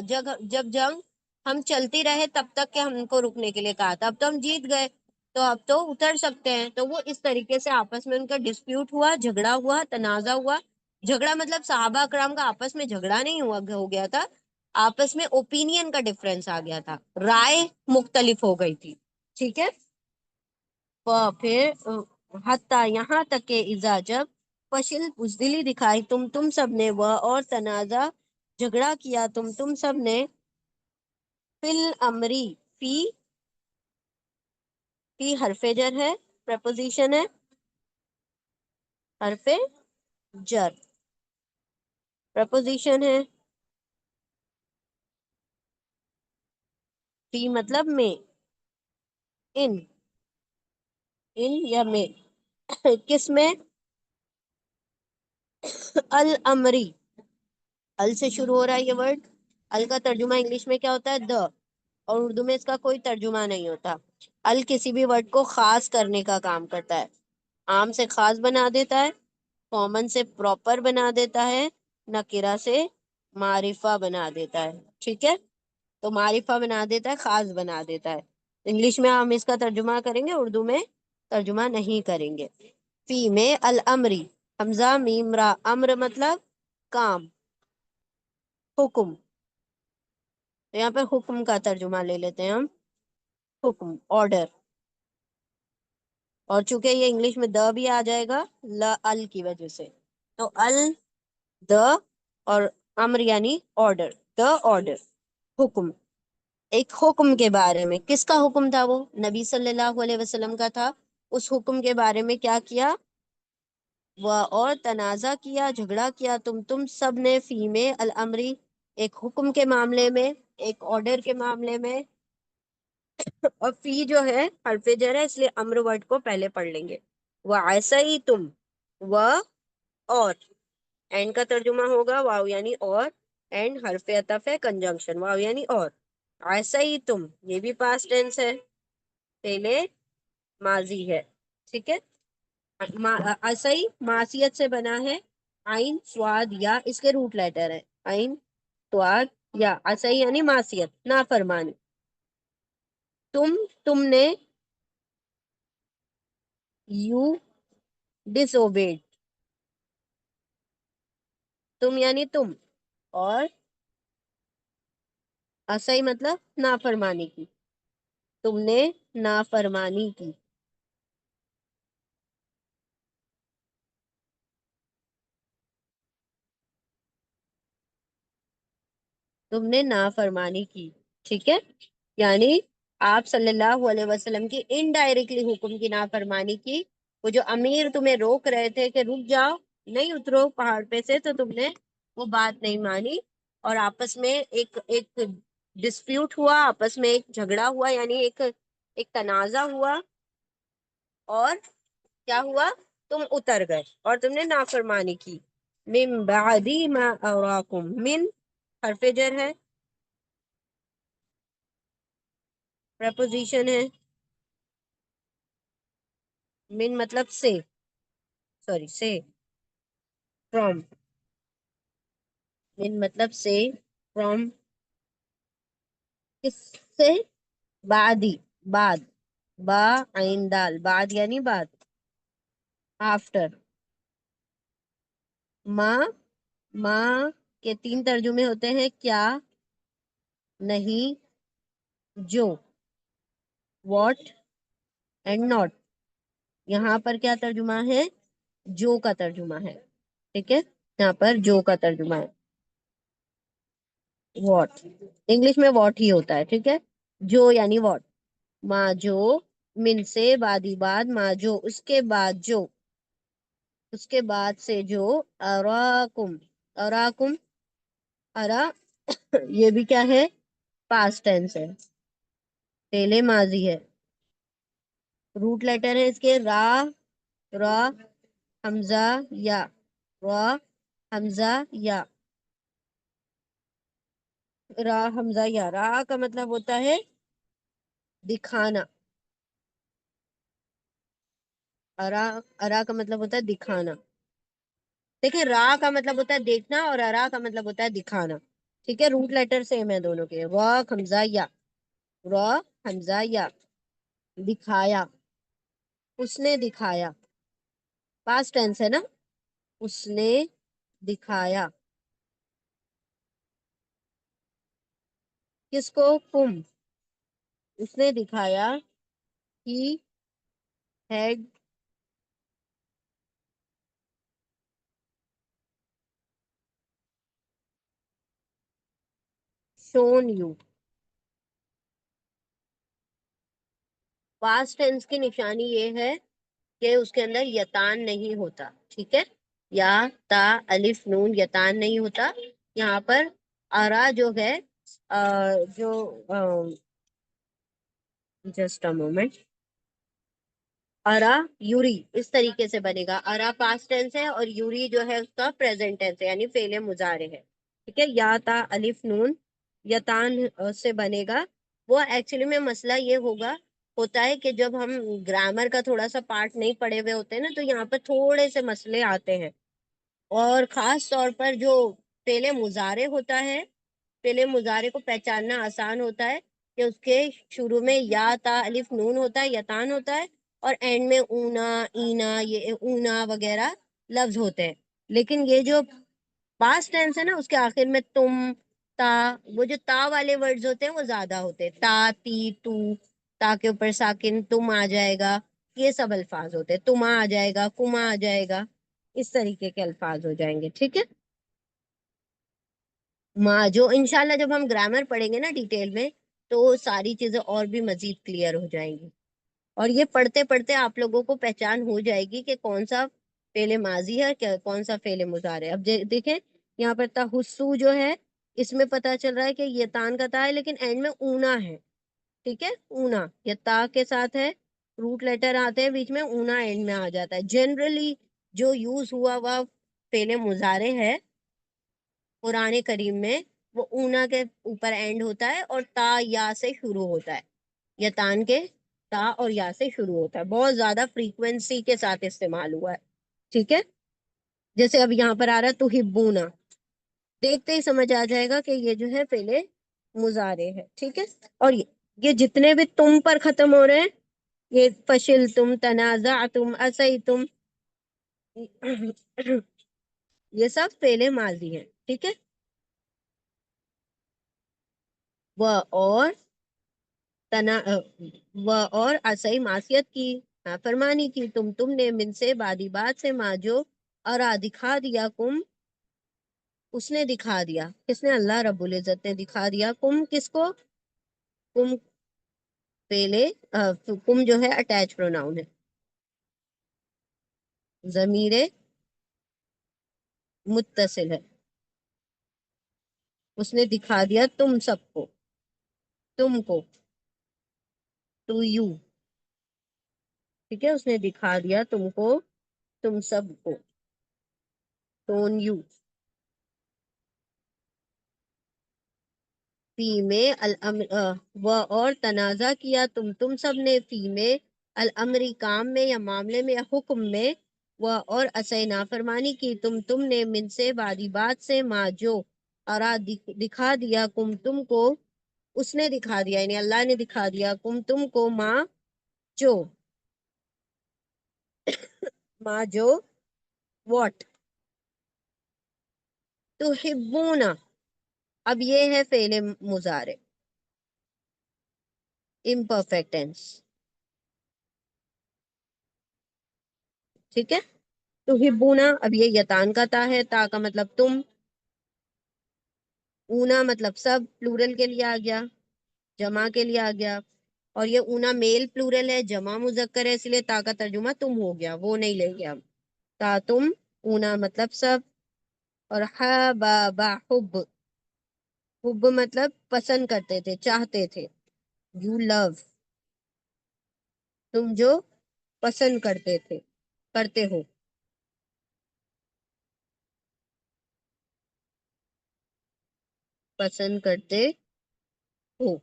جب جنگ ہم چلتی رہے تب تک کہ ہم کو رکنے کے لیے کہا تھا، اب تو ہم جیت گئے تو اب تو اتر سکتے ہیں. تو وہ اس طریقے سے آپس میں ان کا ڈسپیوٹ ہوا، جھگڑا ہوا، تنازع ہوا. جھگڑا مطلب صحابہ کرام کا آپس میں جھگڑا نہیں ہو گیا تھا، آپس میں اوپینین کا ڈفرینس آ گیا تھا، رائے مختلف ہو گئی تھی، ٹھیک ہے. پھر حتیٰ یہاں تک کہ اذا جب فشل بزدلی دکھائی تم سب نے، وہ اور تنازع جھگڑا کیا تم سب نے، فی الامری، فی حرف جر ہے، پریپوزیشن ہے، حرف جر پریپوزیشن ہے. فی مطلب میں، ان یا میں. کس میں؟ الامری، ال سے شروع ہو رہا ہے یہ ورڈ. ال کا ترجمہ انگلش میں کیا ہوتا ہے؟ دا. اور اردو میں اس کا کوئی ترجمہ نہیں ہوتا. ال کسی بھی ورڈ کو خاص کرنے کا کام کرتا ہے، عام سے خاص بنا دیتا ہے، کامن سے پراپر بنا دیتا ہے، نکرہ سے معرفہ بنا دیتا ہے، ٹھیک ہے. تو معرفہ بنا دیتا ہے، خاص بنا دیتا ہے. انگلش میں ہم اس کا ترجمہ کریں گے، اردو میں ترجمہ نہیں کریں گے. فی میں الامری، حمزہ میم را، امر مطلب کام، حکم. تو یہاں پہ حکم کا ترجمہ لے لیتے ہیں ہم، حکم، آرڈر. اور چونکہ یہ انگلش میں دا بھی آ جائے گا ال کی وجہ سے، تو ال، دا اور امر یعنی آرڈر، دا آرڈر، حکم. ایک حکم کے بارے میں، کس کا حکم تھا؟ وہ نبی صلی اللہ علیہ وسلم کا تھا. اس حکم کے بارے میں کیا کیا؟ وہ اور تنازع کیا، جھگڑا کیا تم سب نے، فی میں الامری، ایک حکم کے معاملے میں، ایک آرڈر کے معاملے میں. اور فی جو ہے حرف جر ہے، اس لیے امر ورڈ کو پہلے پڑھ لیں گے. وہ ایسا ہی تم، و اور اینڈ کا ترجمہ ہوگا واو یعنی اور، اینڈ حرف عطف ہے، کنجنکشن، واو یعنی اور. ایسا ہی تم، یہ بھی پاسٹ ٹینس ہے، پہلے ماضی ہے، ٹھیک ہے. ایسا ہی معصیت سے بنا ہے، عین سواد یا، اس کے روٹ لیٹر ہے عین سواد یا. ایسا ہی یعنی معصیت، نافرمانی. تم نے، یو ڈس اوبیڈ، تم یعنی تم، اور ایسا ہی مطلب نافرمانی کی، تم نے نافرمانی کی. تم نے نافرمانی کی، ٹھیک ہے، یعنی آپ صلی اللہ علیہ وسلم کی انڈائریکٹلی حکم کی نافرمانی کی. وہ جو امیر تمہیں روک رہے تھے کہ رک جاؤ، نہیں اترو پہاڑ پہ سے، تو تم نے وہ بات نہیں مانی، اور آپس میں ایک ڈسپیوٹ ہوا، آپس میں ایک جھگڑا ہوا، یعنی ایک تنازع ہوا، اور کیا ہوا؟ تم اتر گئے اور تم نے نافرمانی کی. من بعدی ما اراکم، من حرف جر ہے، پریپوزیشن ہے. من مطلب سے، سوری سے، فرام. من مطلب سے، فرام کس سے؟ بعدی، بعد، با عین دال، بعد یعنی بعد، آفٹر. ما کے تین ترجمے ہوتے ہیں: کیا، نہیں، جو، واٹ اینڈ ناٹ. یہاں پر کیا ترجمہ ہے؟ جو کا ترجمہ ہے، ٹھیک ہے، یہاں پر جو کا ترجمہ ہے. واٹ انگلش میں واٹ ہی ہوتا ہے، ٹھیک ہے، جو یعنی واٹ. ما جو، من سے، بعدی بعد، ما جو اس کے بعد، جو اس کے بعد سے، جو اراکم، اراکم، ارا یہ بھی کیا ہے؟ پاسٹ ٹینس ہے، پہلے ماضی ہے. روٹ لیٹر ہے اس کے را، را، حمزہ یا، را، حمزہ یا، را حمزہ یا. را کا مطلب ہوتا ہے دکھانا. ارا، ارا کا مطلب ہوتا ہے دکھانا. دیکھیں، را کا مطلب ہوتا ہے دیکھنا اور ارا کا مطلب ہوتا ہے دکھانا، ٹھیک ہے. روٹ لیٹر سیم ہے دونوں کے، را حمزہ یا، را حمزہ یا. دکھایا، اس نے دکھایا، پاسٹ ٹینس ہے نا، اس نے دکھایا. کس کو؟ کم، اس نے دکھایا. He had shown you. Past tense کی نشانی یہ ہے کہ اس کے اندر یتان نہیں ہوتا، ٹھیک ہے، یا تا الف نون یتان نہیں ہوتا. یہاں پر ارا جو ہے، جو جسٹ اے مومنٹ، ارا یوری اس طریقے سے بنے گا. ارا پاسٹ ٹینس ہے اور یوری جو ہے اس کا پریزنٹ ٹینس ہے، یعنی فعل مضارع ہے، ٹھیک ہے. یا تا الف نون یتان سے بنے گا. وہ ایکچولی میں مسئلہ یہ ہوتا ہے کہ جب ہم گرامر کا تھوڑا سا پارٹ نہیں پڑھے ہوئے ہوتے ہیں نا، تو یہاں پر تھوڑے سے مسئلے آتے ہیں، اور خاص طور پر جو فعل مضارع ہوتا ہے، فعل مضارع کو پہچاننا آسان ہوتا ہے کہ اس کے شروع میں یا تا الف نون ہوتا ہے، یتان ہوتا ہے، اور اینڈ میں اونا، اینا، یہ اونا وغیرہ لفظ ہوتے ہیں. لیکن یہ جو پاسٹ ٹینس ہے نا، اس کے آخر میں تم، تا، وہ جو تا والے ورڈز ہوتے ہیں وہ زیادہ ہوتے ہیں. تا، تی، تو، تا کے اوپر ساکن تم آ جائے گا، یہ سب الفاظ ہوتے ہیں. تما آ جائے گا، کما آ جائے گا، اس طریقے کے الفاظ ہو جائیں گے، ٹھیک ہے. ماں جو انشاءاللہ جب ہم گرامر پڑھیں گے نا ڈیٹیل میں، تو ساری چیزیں اور بھی مزید کلیئر ہو جائیں گی، اور یہ پڑھتے پڑھتے آپ لوگوں کو پہچان ہو جائے گی کہ کون سا فعل ماضی ہے، کون سا فعل مضارع ہے. اب دیکھیں یہاں پر تحسو جو ہے، اس میں پتا چل رہا ہے کہ یہ تان کا تا ہے، لیکن اینڈ میں اونا ہے، ٹھیک ہے. اونا یا تا کے ساتھ ہے، روٹ لیٹر آتے ہیں بیچ میں، اونا اینڈ میں آ جاتا ہے. جنرلی جو یوز ہوا ہوا فعل مضارع ہے قرآن کریم میں، وہ اونا کے اوپر اینڈ ہوتا ہے اور تا یا سے شروع ہوتا ہے. یتان کے تا اور یا سے شروع ہوتا ہے، بہت زیادہ فریکوینسی کے ساتھ استعمال ہوا ہے، ٹھیک ہے. جیسے اب یہاں پر آ رہا ہے تو ہبونا، دیکھتے ہی سمجھ آ جائے گا کہ یہ جو ہے پہلے مضارع ہے، ٹھیک ہے. اور یہ جتنے بھی تم پر ختم ہو رہے ہیں، یہ فشل تم، تنازع تم، اسی تم، یہ سب فعل ماضی ہے، ٹھیک ہے. وہ اور اور اسی معصیت کی، نافرمانی کی، تم نے، من سے، بعدی بات سے، ما جو، اور دکھا دیا، کم اس نے دکھا دیا، کس نے؟ اللہ رب العزت نے دکھا دیا، کم کس کو؟ کم پہلے کم جو ہے اٹیچ پروناؤن ہے، ضمیر متصل ہے، اس نے دکھا دیا تم سب کو، تم کو، ٹو یو، ٹھیک ہے، اس نے دکھا دیا تم کو، تم سب کو، ٹون یو، فی میں الامر و اور تنازع کیا تم سب نے، فی میں الامری کام میں یا معاملے میں یا حکم میں، و اور اسے نافرمانی کی تم نے، من سے بعدی بات سے، ما جو ارا دکھا دیا کم تم کو، اس نے دکھا دیا یعنی اللہ نے دکھا دیا کم تم کو، ما جو، ما جو واٹ، تحبون، اب یہ ہے فعل مضارع امپرفیکٹ ٹینس، ٹھیک ہے، تحبونا، اب یہ یتان کا تا ہے، تا کا مطلب تم، اونا مطلب سب، پلورل کے لیے آ گیا، جمع کے لیے آ گیا، اور یہ اونا میل پلورل ہے، جمع مذکر ہے، اس لیے تا کا ترجمہ تم ہو گیا، وہ نہیں لیں گے ہم، تا تم، اونا مطلب سب، اور حبابا حب، حب مطلب پسند کرتے تھے، چاہتے تھے، یو لو، تم جو پسند کرتے تھے، کرتے ہو، پسند کرتے ہو،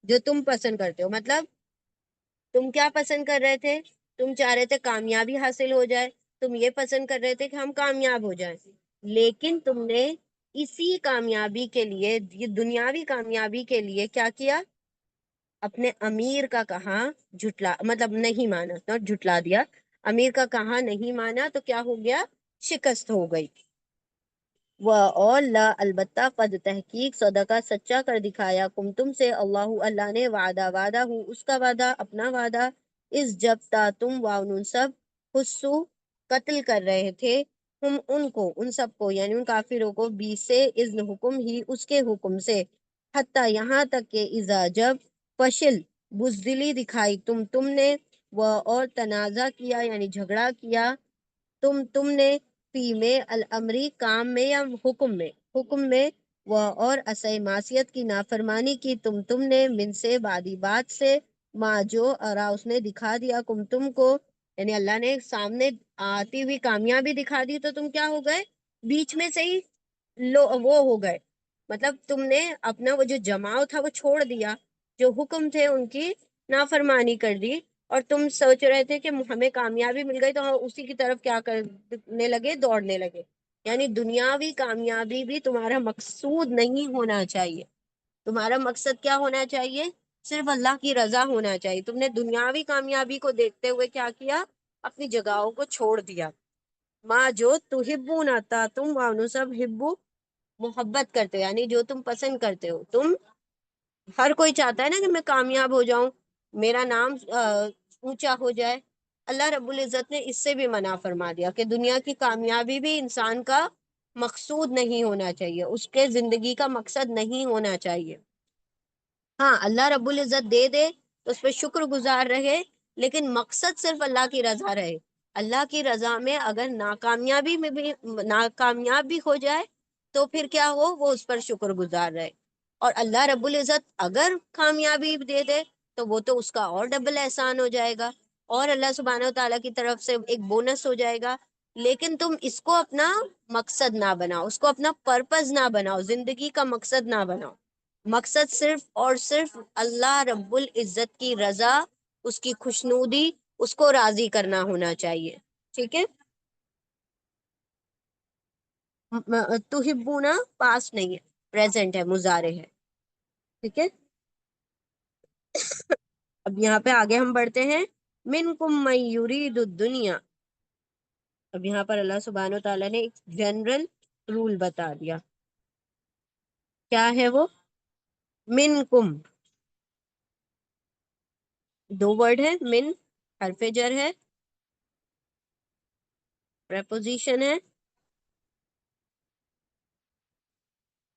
جو تم پسند کرتے ہو، مطلب تم کیا پسند کر رہے تھے؟ تم چاہ رہے تھے کامیابی حاصل ہو جائے، تم یہ پسند کر رہے تھے کہ ہم کامیاب ہو جائیں، لیکن تم نے اسی کامیابی کے لیے، یہ دنیاوی کامیابی کے لیے کیا کیا؟ اپنے امیر کا کہا جھٹلا، مطلب نہیں مانا، نوٹ جھٹلا دیا، امیر کا کہا نہیں مانا تو کیا ہو گیا؟ شکست ہو گئی، و اور لا البتہ، قد تحقیق، صدقہ سچا کر دکھایا، تم سے، اللہ اللہ نے، وعدہ ہوں اس کا وعدہ، اپنا وعدہ، اس جب تا تم واؤن سب، حسو قتل کر رہے تھے، ہم ان کو، ان سب کو یعنی ان کافروں کو، بی سے اذن حکم ہی، اس کے حکم سے، حتی یہاں تک کہ اذا جب، فشل بزدلی دکھائی تم نے، و اور تنازع کیا یعنی جھگڑا کیا تم نے، فی میں الامری کام میں یا حکم میں، حکم میں، و اور اسے معصیت کی نافرمانی کی تم نے، من سے بعدی بات سے، ما جو ارا اس نے دکھا دیا تم کو، یعنی اللہ نے سامنے آتی ہوئی کامیابی دکھا دی تو تم کیا ہو گئے؟ بیچ میں سے ہی وہ ہو گئے، مطلب تم نے اپنا وہ جو جماؤ تھا وہ چھوڑ دیا، جو حکم تھے ان کی نافرمانی کر دی، اور تم سوچ رہے تھے کہ ہمیں کامیابی مل گئی تو ہم اسی کی طرف کیا کرنے لگے؟ دوڑنے لگے، یعنی دنیاوی کامیابی بھی تمہارا مقصود نہیں ہونا چاہیے، تمہارا مقصد کیا ہونا چاہیے؟ صرف اللہ کی رضا ہونا چاہیے، تم نے دنیاوی کامیابی کو دیکھتے ہوئے کیا کیا؟ اپنی جگہوں کو چھوڑ دیا، ماں جو تحبون آتا تم وانو سب ہبو، محبت کرتے ہو یعنی جو تم پسند کرتے ہو، تم، ہر کوئی چاہتا ہے نا کہ میں کامیاب ہو جاؤں، میرا نام اونچا ہو جائے، اللہ رب العزت نے اس سے بھی منع فرما دیا کہ دنیا کی کامیابی بھی انسان کا مقصود نہیں ہونا چاہیے، اس کے زندگی کا مقصد نہیں ہونا چاہیے، ہاں اللہ رب العزت دے دے تو اس پہ شکر گزار رہے، لیکن مقصد صرف اللہ کی رضا رہے، اللہ کی رضا میں اگر ناکامیابی میں بھی، ناکامیاب بھی ہو جائے تو پھر کیا ہو؟ وہ اس پر شکر گزار رہے، اور اللہ رب العزت اگر کامیابی دے دے تو وہ تو اس کا اور ڈبل احسان ہو جائے گا، اور اللہ سبحانہ و تعالیٰ کی طرف سے ایک بونس ہو جائے گا، لیکن تم اس کو اپنا مقصد نہ بناؤ، اس کو اپنا پرپز نہ بناؤ، زندگی کا مقصد نہ بناؤ، مقصد صرف اور صرف اللہ رب العزت کی رضا، اس کی خوشنودی، اس کو راضی کرنا ہونا چاہیے، ٹھیک ہے، تحبونا پاس نہیں ہے، پریزنٹ ہے، مضارع ہے، ٹھیک ہے، اب یہاں پہ آگے ہم بڑھتے ہیں، منکم من یرید الدنیا، اب یہاں پر اللہ سبحانہ و تعالیٰ نے ایک جنرل رول بتا دیا، کیا ہے وہ؟ منکم، دو ورڈ ہے، من حرف جر ہے، پریپوزیشن ہے،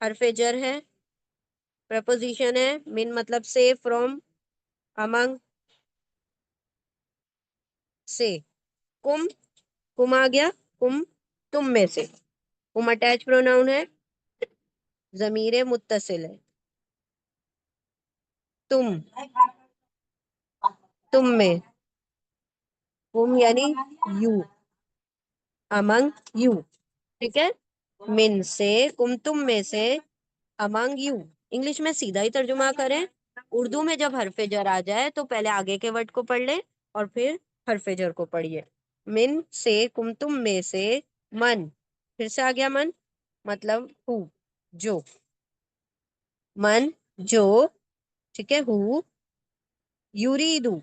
حرف جر ہے، پریپوزیشن ہے، من مطلب سے، فرام، امنگ، سے، کم، کم آ گیا، کم تم میں سے، کم اٹیچ پروناؤن ہے، ضمیر متصل ہے، تم، تم میں، کم یعنی یو، امنگ یو، ٹھیک ہے، من سے، کم تم میں سے، امنگ یو، انگلش میں سیدھا ہی ترجمہ کریں، اردو میں جب حرف جر آ جائے تو پہلے آگے کے ورڈ کو پڑھ لیں اور پھر حرف جر کو پڑھیے، من سے، کم تم میں سے، من، پھر سے آ گیا من، مطلب ہو، جو، من جو، ٹھیک ہے، ہو، یوریدو،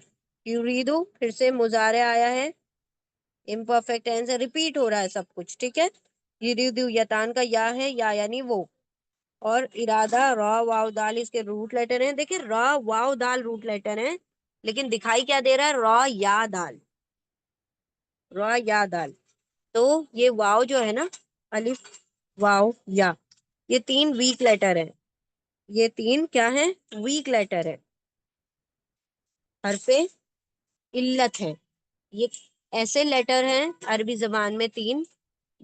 یوریدو پھر سے مضارع آیا ہے، امپرفیکٹ ٹینس ہے، ریپیٹ ہو رہا ہے سب کچھ، ٹھیک ہے، یوریدو یتان کا یا ہے، یا یعنی وہ، اور ارادہ را واو دال اس کے روٹ لیٹر ہیں، دیکھیں را واو دال روٹ لیٹر ہیں لیکن دکھائی کیا دے رہا ہے، را یا دال، را یا دال، تو یہ واو جو ہے نا، الف واو یا، یہ تین ویک لیٹر ہے، یہ تین کیا ہے، ویک لیٹر ہے، حرف علت ہے، یہ ایسے لیٹر ہیں عربی زبان میں تین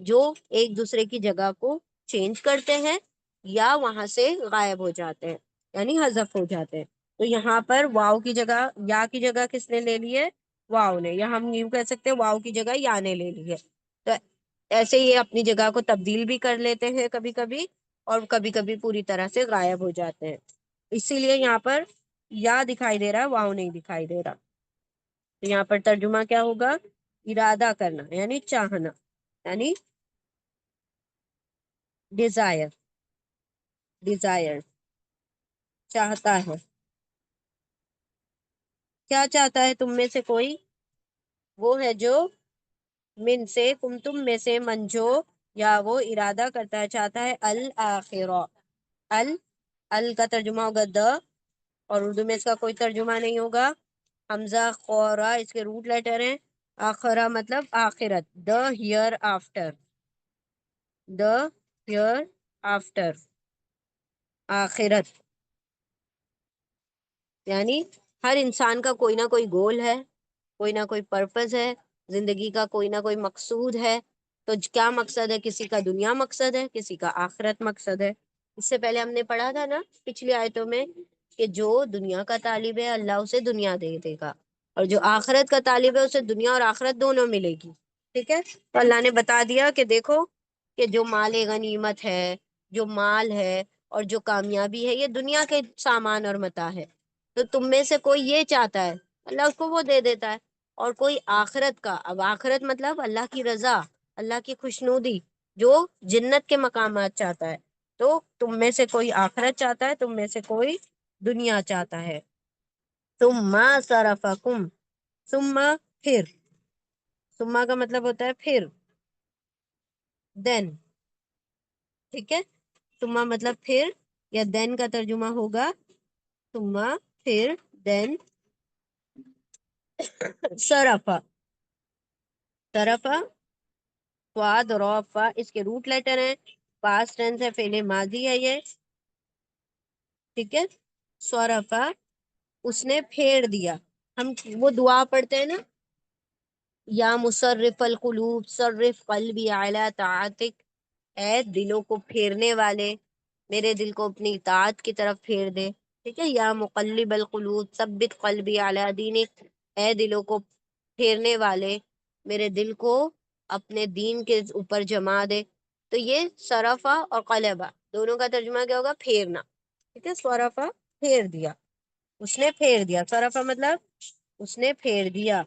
جو ایک دوسرے کی جگہ کو چینج کرتے ہیں یا وہاں سے غائب ہو جاتے ہیں، یعنی حذف ہو جاتے ہیں، تو یہاں پر واو کی جگہ یا کی جگہ کس نے لے لی ہے، واو نے، یا ہم یوں کہہ سکتے ہیں واو کی جگہ یا نے لے لی ہے، تو ایسے یہ اپنی جگہ کو تبدیل بھی کر لیتے ہیں کبھی کبھی، اور کبھی کبھی پوری طرح سے غائب ہو جاتے ہیں، اسی لیے یہاں پر یا دکھائی دے رہا ہے، واو نہیں دکھائی دے رہا، تو یہاں پر ترجمہ کیا ہوگا، ارادہ کرنا یعنی چاہنا، یعنی ڈیزائر، ڈیزائر چاہتا ہے، کیا چاہتا ہے تم میں سے کوئی، وہ ہے جو، من سے، کم تم میں سے، منجو، یا وہ ارادہ کرتا ہے، چاہتا ہے، الآخرہ، ال، ال کا ترجمہ ہوگا دا، اور اردو میں اس کا کوئی ترجمہ نہیں ہوگا، حمزہ خورا اس کے روٹ لیٹر ہیں، آخرہ مطلب آخرت، دا ہیئر آفٹر، دا ہیئر آفٹر، آخرت، یعنی ہر انسان کا کوئی نہ کوئی گول ہے، کوئی نہ کوئی پرپز ہے، زندگی کا کوئی نہ کوئی مقصود ہے، تو کیا مقصد ہے، کسی کا دنیا مقصد ہے، کسی کا آخرت مقصد ہے، اس سے پہلے ہم نے پڑھا تھا نا پچھلی آیتوں میں کہ جو دنیا کا طالب ہے اللہ اسے دنیا دے دے گا، اور جو آخرت کا طالب ہے اسے دنیا اور آخرت دونوں ملے گی، ٹھیک ہے، تو اللہ نے بتا دیا کہ دیکھو کہ جو مال غنیمت ہے، جو مال ہے اور جو کامیابی ہے، یہ دنیا کے سامان اور متاع ہے، تو تم میں سے کوئی یہ چاہتا ہے اللہ اس کو وہ دے دیتا ہے، اور کوئی آخرت کا، اب آخرت مطلب اللہ کی رضا، اللہ کی خوشنودی، جو جنت کے مقامات چاہتا ہے، تو تم میں سے کوئی آخرت چاہتا ہے، تم میں سے کوئی دنیا چاہتا ہے، ثم صرفکم، ثم پھر، ثم کا مطلب ہوتا ہے پھر، دین، ٹھیک ہے، ثم مطلب پھر، یا دین کا ترجمہ ہوگا ثم پھر، دین، صرفا، صرفا، فاد روفا اس کے روٹ لیٹر ہیں، پاسٹ ٹینس ہے، فعل ماضی ہے یہ، ٹھیک ہے، صرفا اس نے پھیر دیا، ہم وہ دعا پڑھتے ہیں نا، یا مصرف القلوب صرف قلبی علی طاعتک، اے دلوں کو پھیرنے والے میرے دل کو اپنی اطاعت کی طرف پھیر دے، ٹھیک ہے، یا مقلب القلوب ثبت قلبی علی دینک، اے دلوں کو پھیرنے والے میرے دل کو اپنے دین کے اوپر جما دے، تو یہ صرفہ اور قلبہ دونوں کا ترجمہ کیا ہوگا، پھیرنا، ٹھیک ہے، صرفہ پھیر دیا، اس نے پھیر دیا، صرفہ مطلب اس نے پھیر دیا،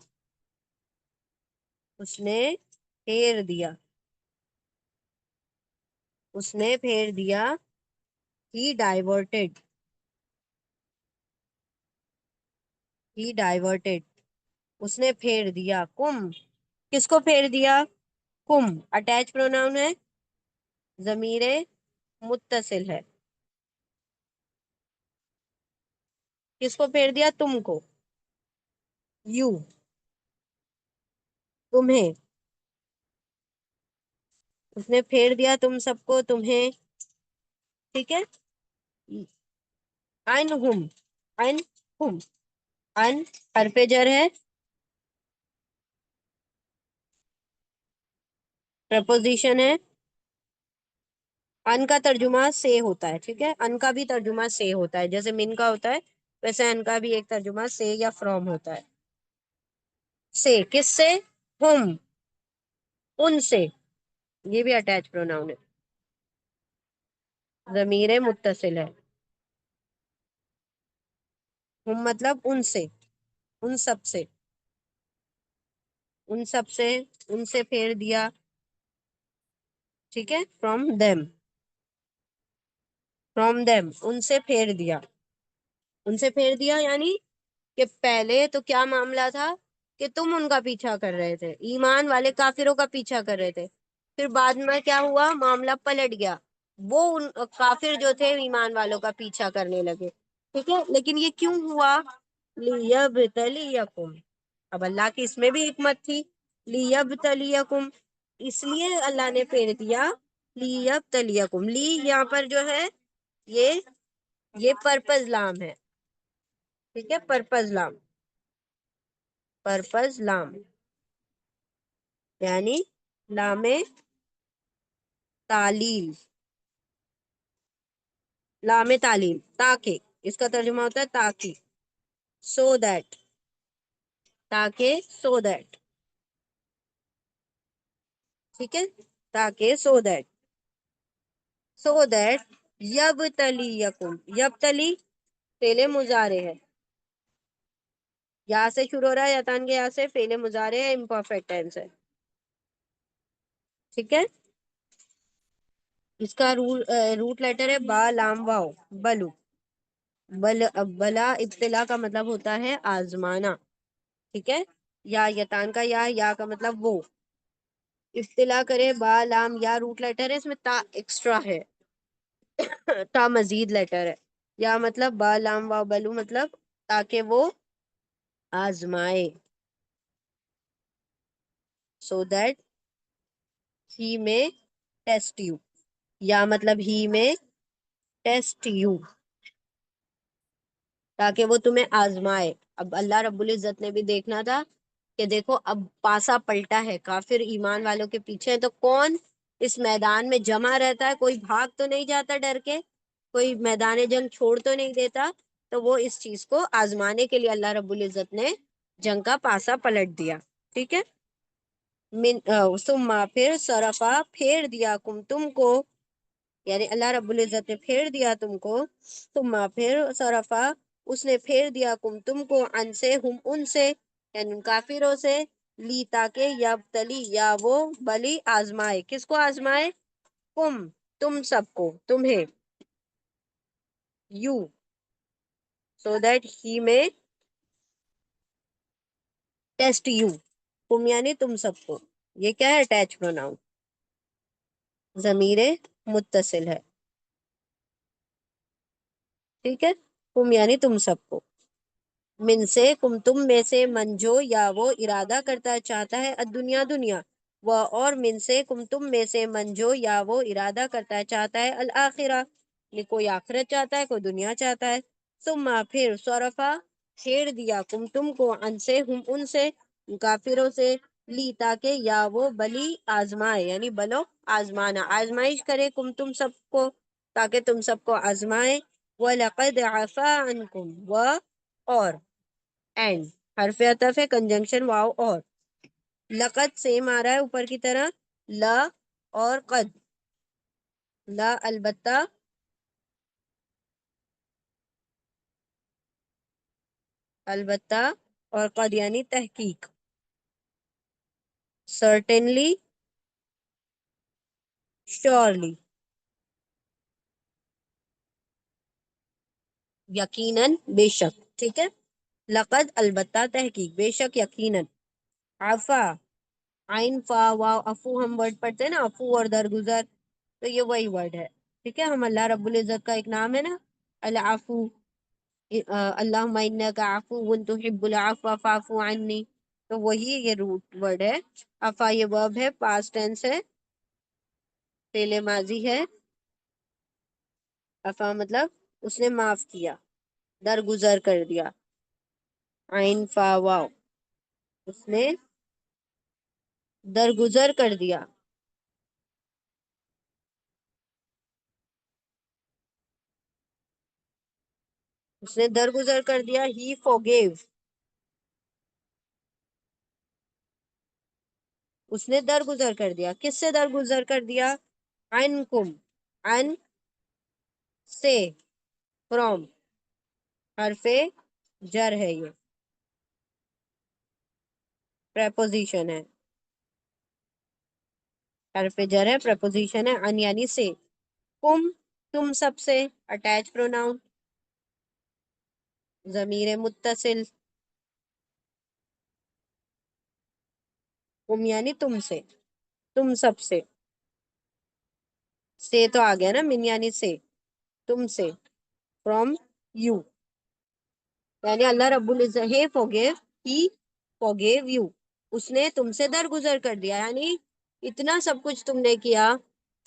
اس نے پھیر دیا، اس نے پھیر دیا، ہی ڈائیورٹیڈ، ہی ڈائیورٹیڈ اس نے پھیر دیا، کم کس کو پھیر دیا، کم اٹیچ پروناؤن ہے، ضمیر متصل ہے، کس کو پھیر دیا، تم کو، یو، تمہیں، اس نے پھیر دیا تم سب کو، تمہیں، ٹھیک ہے. انہم، انہم، ان حرف جر ہے، پرپوزیشن ہے. ان کا ترجمہ سے ہوتا ہے. ٹھیک ہے، ان کا بھی ترجمہ سے ہوتا ہے، جیسے من کا ہوتا ہے ویسے ان کا بھی ایک ترجمہ سے یا فرام ہوتا ہے. سے کس سے؟ ہم، ان سے. یہ بھی اٹیچ پروناؤن ہے، ضمیر متصل ہے. ہم مطلب ان سے، ان سب سے، ان سب سے، ان سے پھیر دیا. ٹھیک ہے، فرام دیم، فرام دیم، ان سے پھیر دیا. ان سے پھیر دیا یعنی کہ پہلے تو کیا معاملہ تھا کہ تم ان کا پیچھا کر رہے تھے، ایمان والے کافروں کا پیچھا کر رہے تھے. پھر بعد میں کیا ہوا، معاملہ پلٹ گیا، وہ ان کافر جو تھے ایمان والوں کا پیچھا کرنے لگے. ٹھیک ہے، لیکن یہ کیوں ہوا؟ لیبتلیکم. اب اللہ کی اس میں بھی حکمت تھی. لیبتلیکم، اس لیے اللہ نے پھیر دیا لیبتلیکم. لی یہاں پر جو ہے یہ پرپز لام ہے. ٹھیک ہے، پرپز لام، پرپز لام یعنی لام تعلیل، لام تعلیم، تاکہ. اس کا ترجمہ ہوتا ہے تاکہ، سو دیٹ، تاکہ سو دیٹ. ٹھیک ہے، تاکہ سو دیٹ، سو دیٹ یبتلیکم. یبتلی فعل مضارع ہے، یا سے شروع ہو رہا ہے، یتان کے یا سے، فعل مضارع ہے، امپرفیکٹ ٹینس ہے. ٹھیک ہے، اس کا روٹ لیٹر ہے با لام واؤ. بلو، بلا ابتلا کا مطلب ہوتا ہے آزمانا. ٹھیک ہے، یا یتان کا یا کا مطلب وہ. ابتلا کرے با لام یا روٹ لیٹر ہے، اس میں تا ایکسٹرا ہے، تا مزید لیٹر ہے. یا مطلب با لام واؤ بلو مطلب تاکہ وہ آزمائے. سو دیٹ ہی میں ٹیسٹ یو. یا مطلب ہی میں ٹیسٹ یو، تاکہ وہ تمہیں آزمائے. اب اللہ رب العزت نے بھی دیکھنا تھا کہ دیکھو اب پاسا پلٹا ہے، کافر ایمان والوں کے پیچھے، تو کون اس میدان میں جمع رہتا ہے؟ کوئی بھاگ تو نہیں جاتا ڈر کے، کوئی میدان جنگ چھوڑ تو نہیں دیتا. تو وہ اس چیز کو آزمانے کے لیے اللہ رب العزت نے جنگ کا پاسا پلٹ دیا. ٹھیک ہے، ثم پھر صرفا پھیر دیا کم تم کو، یعنی اللہ رب العزت نے پھیر دیا تم کو. ثم پھر صرفا اس نے پھیر دیا کم تم کو، ان سے ہم ان سے، یعنی ان کافروں سے، لی تاکہ یبتلی یا وہ بلی آزمائے. کس کو آزمائے؟ کم تم سب کو، تمہیں، یو، سو دیٹ ہی میں ٹیسٹ یو. تم یعنی تم سب کو. یہ کیا ہے؟ اٹیچ پروناؤن، ضمیر متصل ہے. ٹھیک ہے، تم یعنی تم سب کو. من سے کم تم میں سے، من جو یا وہ ارادہ کرتا چاہتا ہے، الدنیا دنیا. وہ اور من سے کم تم میں سے، من جو یا وہ ارادہ کرتا چاہتا ہے، الآخرہ، یہ کوئی آخرت چاہتا ہے، کوئی دنیا چاہتا ہے. ثم پھر صرفا پھیر دیا کم تم کو، ان سے ہم ان سے، کافروں سے، لی تاکہ یا وہ بلی آزمائے، یعنی بلو آزمانا، آزمائش کرے کم تم سب کو، تاکہ تم سب کو آزمائے. وَلَقَدْ عَفَا عَنْكُمْ، اور اینڈ حرف عطف ہے، کنجنکشن واو اور. لقد سیم آ رہا ہے اوپر کی طرح، لا اور قد. لا البتہ، البتہ، اور قد یعنی تحقیق. certainly، surely، یقیناً، بے شک. ٹھیک ہے، لقد البتہ، تحقیق، بے شک، یقیناً. عفا، عین فا واو افو ہم ورڈ پڑھتے ہیں نا، افو اور درگزر، تو یہ وہی ورڈ ہے. ٹھیک ہے، ہم اللہ رب العزت کا ایک نام ہے نا العفو. اللہم انکا عفو تحب العفو فاعف عنی، تو وہی یہ روٹ ورڈ ہے. عفا یہ ورب ہے، پاسٹ ٹینس ہے، فعل ماضی ہے، عفا مطلب اس نے معاف کیا، درگزر کر دیا. عین فا واو، اس نے درگزر کر دیا. اس نے درگزر کر دیا. ہی forgave، اس نے درگزر کر دیا. کس سے درگزر کر دیا؟ عنکم، عن سے، فرام، حرف جر ہے، یہ پریپوزیشن ہے، حرف جر ہے، پریپوزیشن ہے. ان یعنی سے. کم تم سب سے، اٹیچ پروناؤن، ضمیر متصل. کم یعنی تم سے، تم سب سے تو آ گیا نا، من یعنی سے، تم سے، فرام یو. یعنی اللہ رب العزت ہے forgive، he forgave you، اس نے تم سے درگزر کر دیا. یعنی اتنا سب کچھ تم نے کیا،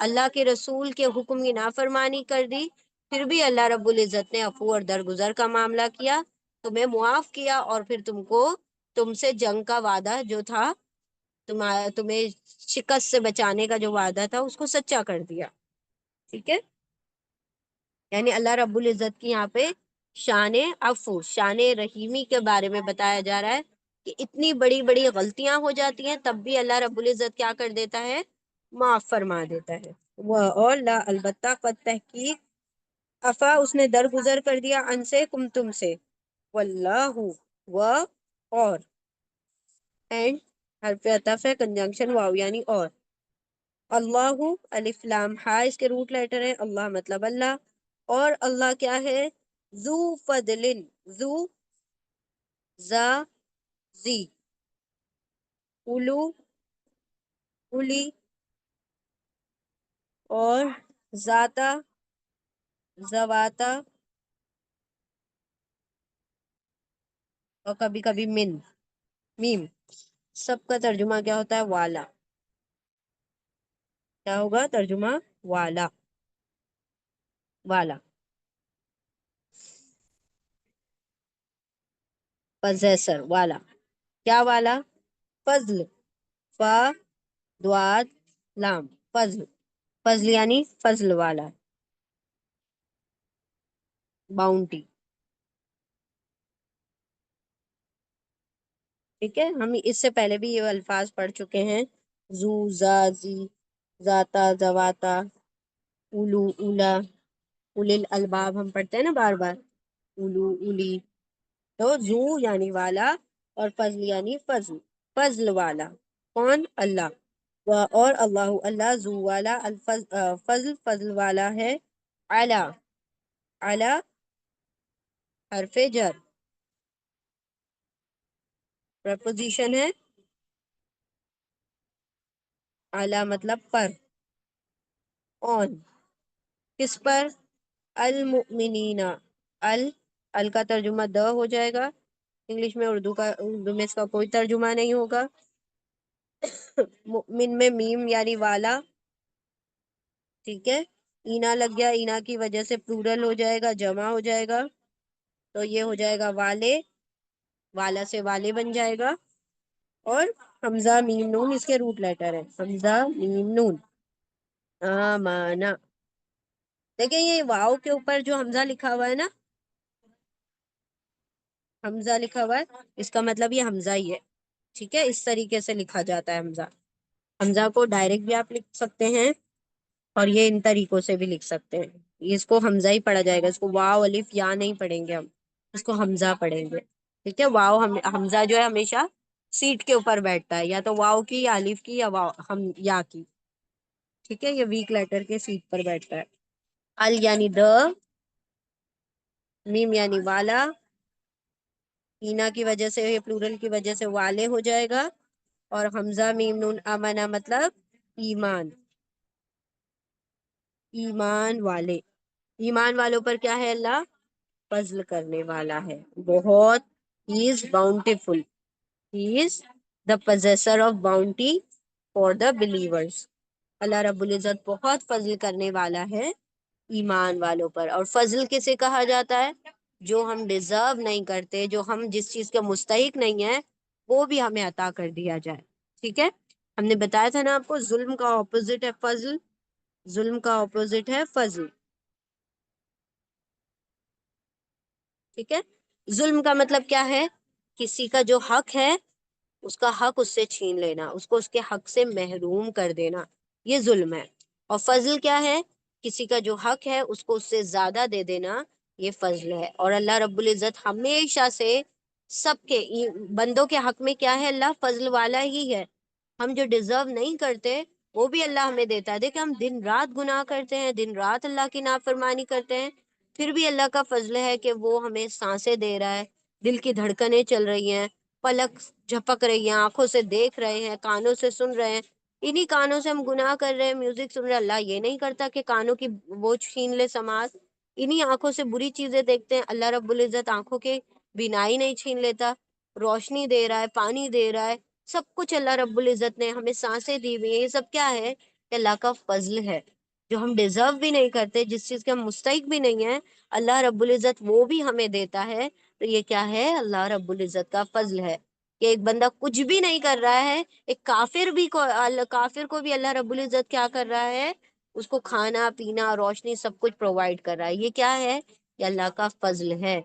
اللہ کے رسول کے حکم کی نافرمانی کر دی، پھر بھی اللہ رب العزت نے عفو اور درگزر کا معاملہ کیا، تمہیں معاف کیا، اور پھر تم سے جنگ کا وعدہ جو تھا، تمہیں شکست سے بچانے کا جو وعدہ تھا، اس کو سچا کر دیا. ٹھیک ہے. یعنی اللہ رب العزت کی یہاں پہ شان عفو، شان رحیمی کے بارے میں بتایا جا رہا ہے کہ اتنی بڑی بڑی غلطیاں ہو جاتی ہیں، تب بھی اللہ رب العزت کیا کر دیتا ہے؟ معاف فرما دیتا ہے. وہ اور لا البتہ، قد تحقیق، عفا اس نے درگزر کر دیا، ان سے، کم تم سے. واللہ، و اور، اینڈ حرف عطف ہے، کنجنکشن واو یعنی اور. اللہ، الف لام ہا اس کے روٹ لیٹر ہے، اللہ مطلب اللہ. اور اللہ کیا ہے؟ ذو فضل، ذو، زا، زی، اولو، اولی، اور ذاتا، زواتا، اور کبھی کبھی من، میم. سب کا ترجمہ کیا ہوتا ہے؟ والا. کیا ہوگا ترجمہ؟ والا، والا. پزیسر، والا. کیا والا؟ فضل، فا، دواد، لام، فضل. فضل یعنی فضل والا، باؤنٹی. ٹھیک ہے. ہم اس سے پہلے بھی یہ الفاظ پڑھ چکے ہیں، زو، زا، زی، ذاتا، زواتا، اولو، اولا، اول الالباب ہم پڑھتے ہیں نا بار بار، اولو، اولی. تو زو یعنی والا، اور فضل یعنی فضل، فضل والا. کون؟ اللہ. اور اللہ، اللہ ذو والا، فضل، فضل والا ہے. اعلی، اعلی حرف جر، پریپوزیشن ہے. اعلی مطلب پر، آن، کس پر؟ المؤمنین. ال کا ترجمہ د ہو جائے گا انگلش میں، اردو میں اس کا کوئی ترجمہ نہیں ہوگا. مؤمن میں میم یعنی والا. ٹھیک ہے. اینا لگ گیا، اینا کی وجہ سے پلورل ہو جائے گا، جمع ہو جائے گا، تو یہ ہو جائے گا والے، والا سے والے بن جائے گا. اور حمزہ میم نون اس کے روٹ لیٹر ہے، حمزہ میم نون. آمانا. دیکھیں یہ واؤ کے اوپر جو حمزہ لکھا ہوا ہے نا، حمزہ لکھا ہوا ہے، اس کا مطلب یہ حمزہ ہی ہے. ٹھیک ہے. اس طریقے سے لکھا جاتا ہے حمزہ. حمزہ کو ڈائریکٹ بھی آپ لکھ سکتے ہیں، اور یہ ان طریقوں سے بھی لکھ سکتے ہیں. اس کو حمزہ ہی پڑھا جائے گا، اس کو واو الف یا نہیں پڑھیں گے ہم، اس کو حمزہ پڑھیں گے. ٹھیک ہے. واو حمزہ جو ہے ہمیشہ سیٹ کے اوپر بیٹھتا ہے، یا تو واو کی، یا الف کی، یا واو یا کی. ٹھیک ہے. یہ ویک لیٹر کے سیٹ پر بیٹھتا ہے. ال یعنی د، میم یعنی والا، اینا کی وجہ سے، پلورل کی وجہ سے والے ہو جائے گا، اور حمزہ میم نون امنا مطلب ایمان، ایمان والے. ایمان والوں پر کیا ہے؟ اللہ فضل کرنے والا ہے، بہت. ہی از باؤنٹیفل، ہی از دا possessor of bounty for the believers. اللہ رب العزت بہت فضل کرنے والا ہے ایمان والوں پر۔ اور فضل کسے کہا جاتا ہے؟ جو ہم ڈیزرو نہیں کرتے، جو ہم جس چیز کے مستحق نہیں ہیں، وہ بھی ہمیں عطا کر دیا جائے۔ ٹھیک ہے، ہم نے بتایا تھا نا آپ کو، ظلم کا اپوزٹ ہے فضل، ظلم کا اپوزٹ ہے فضل۔ ٹھیک ہے، ظلم کا مطلب کیا ہے؟ کسی کا جو حق ہے اس کا حق اس سے چھین لینا، اس کو اس کے حق سے محروم کر دینا، یہ ظلم ہے۔ اور فضل کیا ہے؟ کسی کا جو حق ہے اس کو اس سے زیادہ دے دینا، یہ فضل ہے۔ اور اللہ رب العزت ہمیشہ سے سب کے بندوں کے حق میں کیا ہے؟ اللہ فضل والا ہی ہے۔ ہم جو ڈیزرو نہیں کرتے وہ بھی اللہ ہمیں دیتا ہے۔ دیکھیں، ہم دن رات گناہ کرتے ہیں، دن رات اللہ کی نافرمانی کرتے ہیں، پھر بھی اللہ کا فضل ہے کہ وہ ہمیں سانسیں دے رہا ہے، دل کی دھڑکنیں چل رہی ہیں، پلک جھپک رہی ہیں، آنکھوں سے دیکھ رہے ہیں، کانوں سے سن رہے ہیں۔ انہی کانوں سے ہم گناہ کر رہے ہیں، میوزک سن رہے ہیں، اللہ یہ نہیں کرتا کہ کانوں کی وہ چھین لے سماعت۔ انہی آنکھوں سے بری چیزیں دیکھتے ہیں، اللہ رب العزت آنکھوں کے بینائی نہیں چھین لیتا، روشنی دے رہا ہے، پانی دے رہا ہے، سب کچھ اللہ رب العزت نے ہمیں سانسیں دی ہوئی ہیں۔ یہ سب کیا ہے؟ کہ اللہ کا فضل ہے، جو ہم ڈیزرو بھی نہیں کرتے، جس چیز کے ہم مستحق بھی نہیں ہیں، اللہ رب العزت وہ بھی ہمیں دیتا ہے۔ تو یہ کیا ہے؟ اللہ رب العزت کا فضل ہے کہ ایک بندہ کچھ بھی نہیں کر رہا ہے، ایک کافر کو بھی اللہ رب العزت کیا کر رہا ہے؟ اس کو کھانا پینا روشنی سب کچھ پرووائڈ کر رہا ہے۔ یہ کیا ہے؟ یہ اللہ کا فضل ہے۔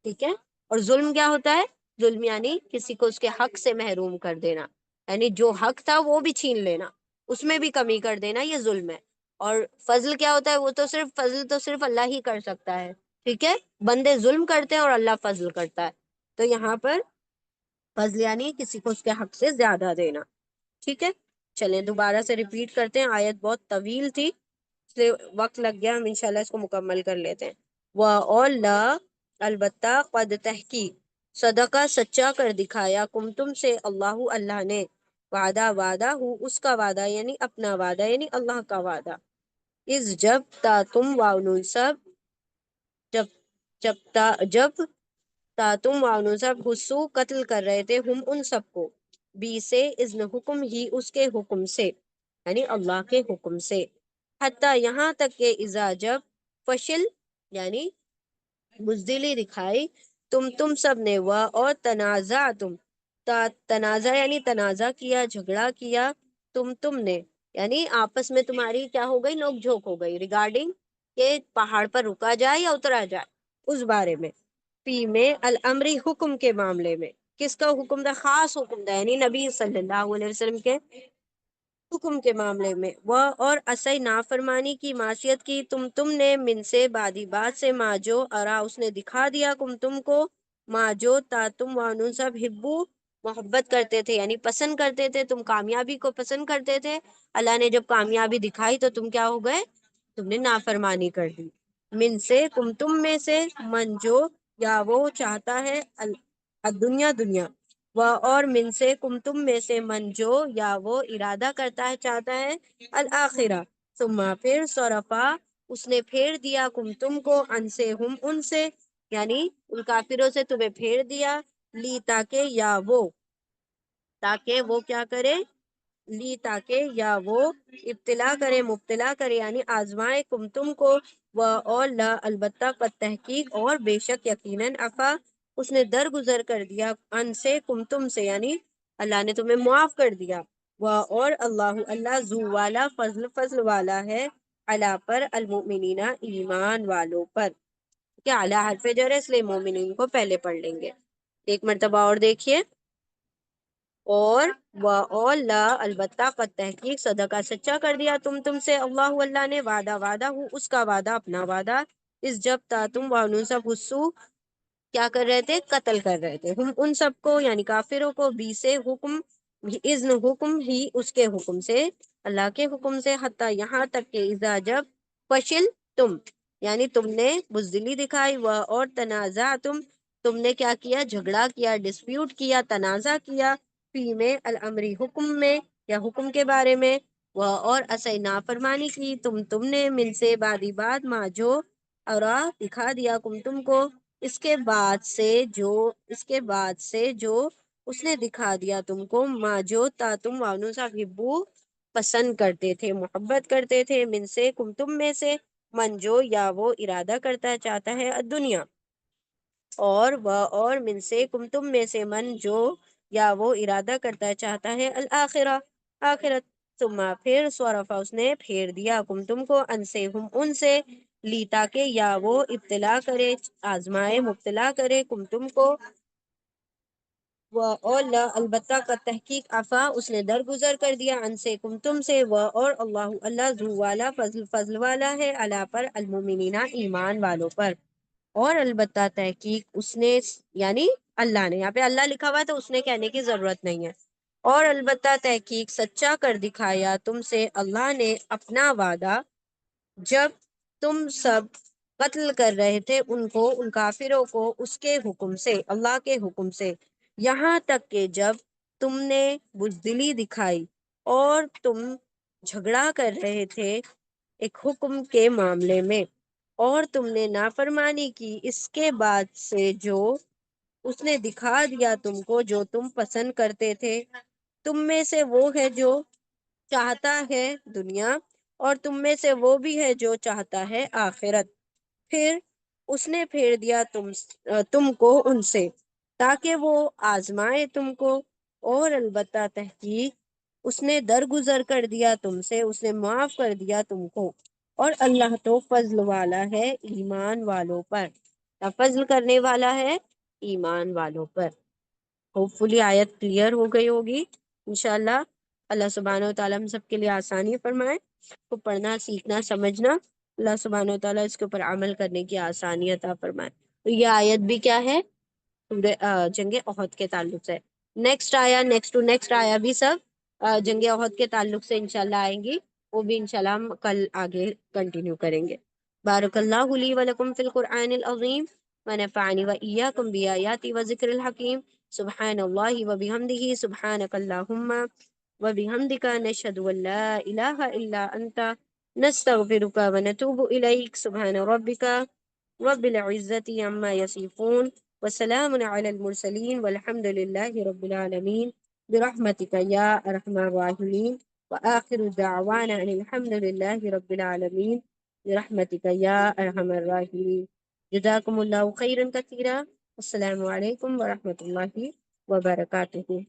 ٹھیک ہے، اور ظلم کیا ہوتا ہے؟ ظلم یعنی کسی کو اس کے حق سے محروم کر دینا، یعنی جو حق تھا وہ بھی چھین لینا، اس میں بھی کمی کر دینا، یہ ظلم ہے۔ اور فضل کیا ہوتا ہے؟ وہ تو صرف فضل تو صرف اللہ ہی کر سکتا ہے۔ ٹھیک ہے، بندے ظلم کرتے ہیں اور اللہ فضل کرتا ہے۔ تو یہاں پر فضل یعنی کسی کو اس کے حق سے زیادہ دینا۔ ٹھیک ہے، چلیں دوبارہ سے ریپیٹ کرتے ہیں، آیت بہت طویل تھی اس لیے وقت لگ گیا، ہم انشاءاللہ اس کو مکمل کر لیتے ہیں۔ وَأَوْلَا البتہ قد تحقیق صدقہ سچا کر دکھایا کم تم سے اللہ نے، وعدہ ہو اس کا وعدہ یعنی اپنا وعدہ یعنی اللہ کا وعدہ، اس جب تا تم واؤ سب جب جب تا تم واؤ سب حسو قتل کر رہے تھے، ہم ان سب کو، بی سے اذن حکم ہی اس کے حکم سے، یعنی اللہ کے حکم سے، حتیٰ یہاں تک کہ اذا جب فشل یعنی بزدلی دکھائی تم سب نے، اور تنازع تنازع یعنی تنازع کیا، جھگڑا کیا، تم نے یعنی آپس میں تمہاری کیا ہو گئی؟ نوک جھوک ہو گئی، ریگارڈنگ کہ پہاڑ پر رکا جائے یا اترا جائے، اس بارے میں، فی میں الامری حکم کے معاملے میں، کس کا حکم تھا؟ خاص حکم تھا، یعنی نبی صلی اللہ علیہ وسلم کے حکم کے معاملے میں، وہ اور اسی نافرمانی کی معصیت کی تم نے، من سے بادی بات سے، ما جو ارا اس نے دکھا دیا تم کو، ما جو تا تم وانون سب ہبو محبت کرتے تھے، یعنی پسند کرتے تھے، تم کامیابی کو پسند کرتے تھے، اللہ نے جب کامیابی دکھائی تو تم کیا ہو گئے؟ تم نے نافرمانی کر دی۔ من سے تم میں سے، من جو یا وہ چاہتا ہے دنیا وہ، اور من سے تم میں سے، من جو یا وہ ارادہ کرتا ہے چاہتا ہے الآخرہ، ثم پھر صرفا اس نے پھیر دیا تم کو، ان سے ہم ان سے، یعنی ان کافروں سے تمہیں پھیر دیا، لی تاکہ وہ کیا کرے؟ لی تاکہ یا وہ ابتلا کرے، مبتلا کرے، یعنی آزمائے تم کو، وہ اور لا البتہ قد تحقیق اور بے شک یقیناً، عفا اس نے درگزر کر دیا، ان سے تم سے، یعنی اللہ نے تمہیں معاف کر دیا، وہ اور اللہ ذو والا فضل والا ہے، علا پر المؤمنین ایمان والوں پر، کیا علی حرف جر ہے اس لیے مومنین کو پہلے پڑھ لیں گے۔ ایک مرتبہ اور دیکھیے، اور لا البتہ قد تحقیق صدقہ سچا کر دیا تم سے اللہ نے، وعدہ ہو اس کا وعدہ اپنا وعدہ، اس جب تا تم وانون سب حسو کیا کر رہے تھے؟ قتل کر رہے تھے، ہم ان سب کو یعنی کافروں کو، بی سے حکم اذن حکم ہی اس کے حکم سے، اللہ کے حکم سے، حتیٰ یہاں تک کہ اذا جب فشل یعنی تم نے بزدلی دکھائی، اور تنازع تم نے کیا کیا؟ جھگڑا کیا، ڈسپیوٹ کیا، تنازع کیا، فی میں الامری حکم میں یا حکم کے بارے میں، وہ اور اسی نافرمانی کی تم نے، من سے بادی بات، ما جو ارا دکھا دیا تم کو، اس کے بعد سے جو اس نے دکھا دیا تم کو، ما جو تا تم وانو سا ہبو پسند کرتے تھے، محبت کرتے تھے، من سے تم میں سے، من جو یا وہ ارادہ کرتا چاہتا ہے الدنیا، اور من سے تم میں سے من جو یا وہ ارادہ کرتا چاہتا ہے الآخرہ، آخرت، ثم پھر صرفا اس نے پھیر دیا تم کو ان سے ان سے، لی تاکہ یا وہ ابتلا کرے، آزمائے، مبتلا کرے تم کو، اور لا البتہ کا تحقیق عفا اس نے درگزر کر دیا ان سے تم سے، اور اللہ اللہ ذو والا فضل والا ہے، اللہ پر المومنین ایمان والوں پر، اور البتہ تحقیق اس نے، یعنی اللہ نے، یہاں پہ اللہ لکھا ہوا ہے تو اس نے کہنے کی ضرورت نہیں ہے، اور البتہ تحقیق سچا کر دکھایا تم سے اللہ نے اپنا وعدہ، جب تم سب قتل کر رہے تھے ان کو، ان کافروں کو، اس کے حکم سے، اللہ کے حکم سے، یہاں تک کہ جب تم نے بزدلی دکھائی اور تم جھگڑا کر رہے تھے ایک حکم کے معاملے میں، اور تم نے نافرمانی کی اس کے بعد سے جو اس نے دکھا دیا تم کو جو تم پسند کرتے تھے، تم میں سے وہ ہے جو چاہتا ہے دنیا، اور تم میں سے وہ بھی ہے جو چاہتا ہے آخرت، پھر اس نے پھیر دیا تم کو ان سے تاکہ وہ آزمائے تم کو، اور البتہ تحقیق اس نے درگزر کر دیا تم سے، اس نے معاف کر دیا تم کو، اور اللہ تو فضل والا ہے ایمان والوں پر، فضل کرنے والا ہے ایمان والوں پر۔ ہوپ فلی آیت کلیئر ہو گئی ہوگی انشاءاللہ۔ اللہ سبحانہ و تعالیٰ ہم سب کے لیے آسانی فرمائے، کو پڑھنا، سیکھنا، سمجھنا، اللہ سبحانہ و تعالیٰ اس کے اوپر عمل کرنے کی آسانی عطا فرمائے۔ تو یہ آیت بھی کیا ہے؟ جنگ احد کے تعلق سے۔ نیکسٹ آیا بھی سب جنگ احد کے تعلق سے انشاءاللہ آئیں گی، وہ بھی انشاءاللہ ہم کل آگے کنٹینیو کریں گے۔ بارک اللہ لی ولکم فی القرآن العظیم، ونفعنی وإیاکم بآیاتی وذکر الحکیم، سبحان اللہ وبحمدہ، سبحانک اللہم وبحمدک، نشہد ان لا الہ الا انت، نستغفرک ونتوب الیک، سبحان ربک رب العزة عما يصفون، وسلام على المرسلين، والحمد لله رب العالمين، برحمتك يا أرحم الراحمين، وآخر دعوانا أن الحمد لله رب العالمين، برحمتك يا أرحم الراحمين۔ جزاكم الله خيرا كثيرا، السلام عليكم ورحمة الله وبركاته۔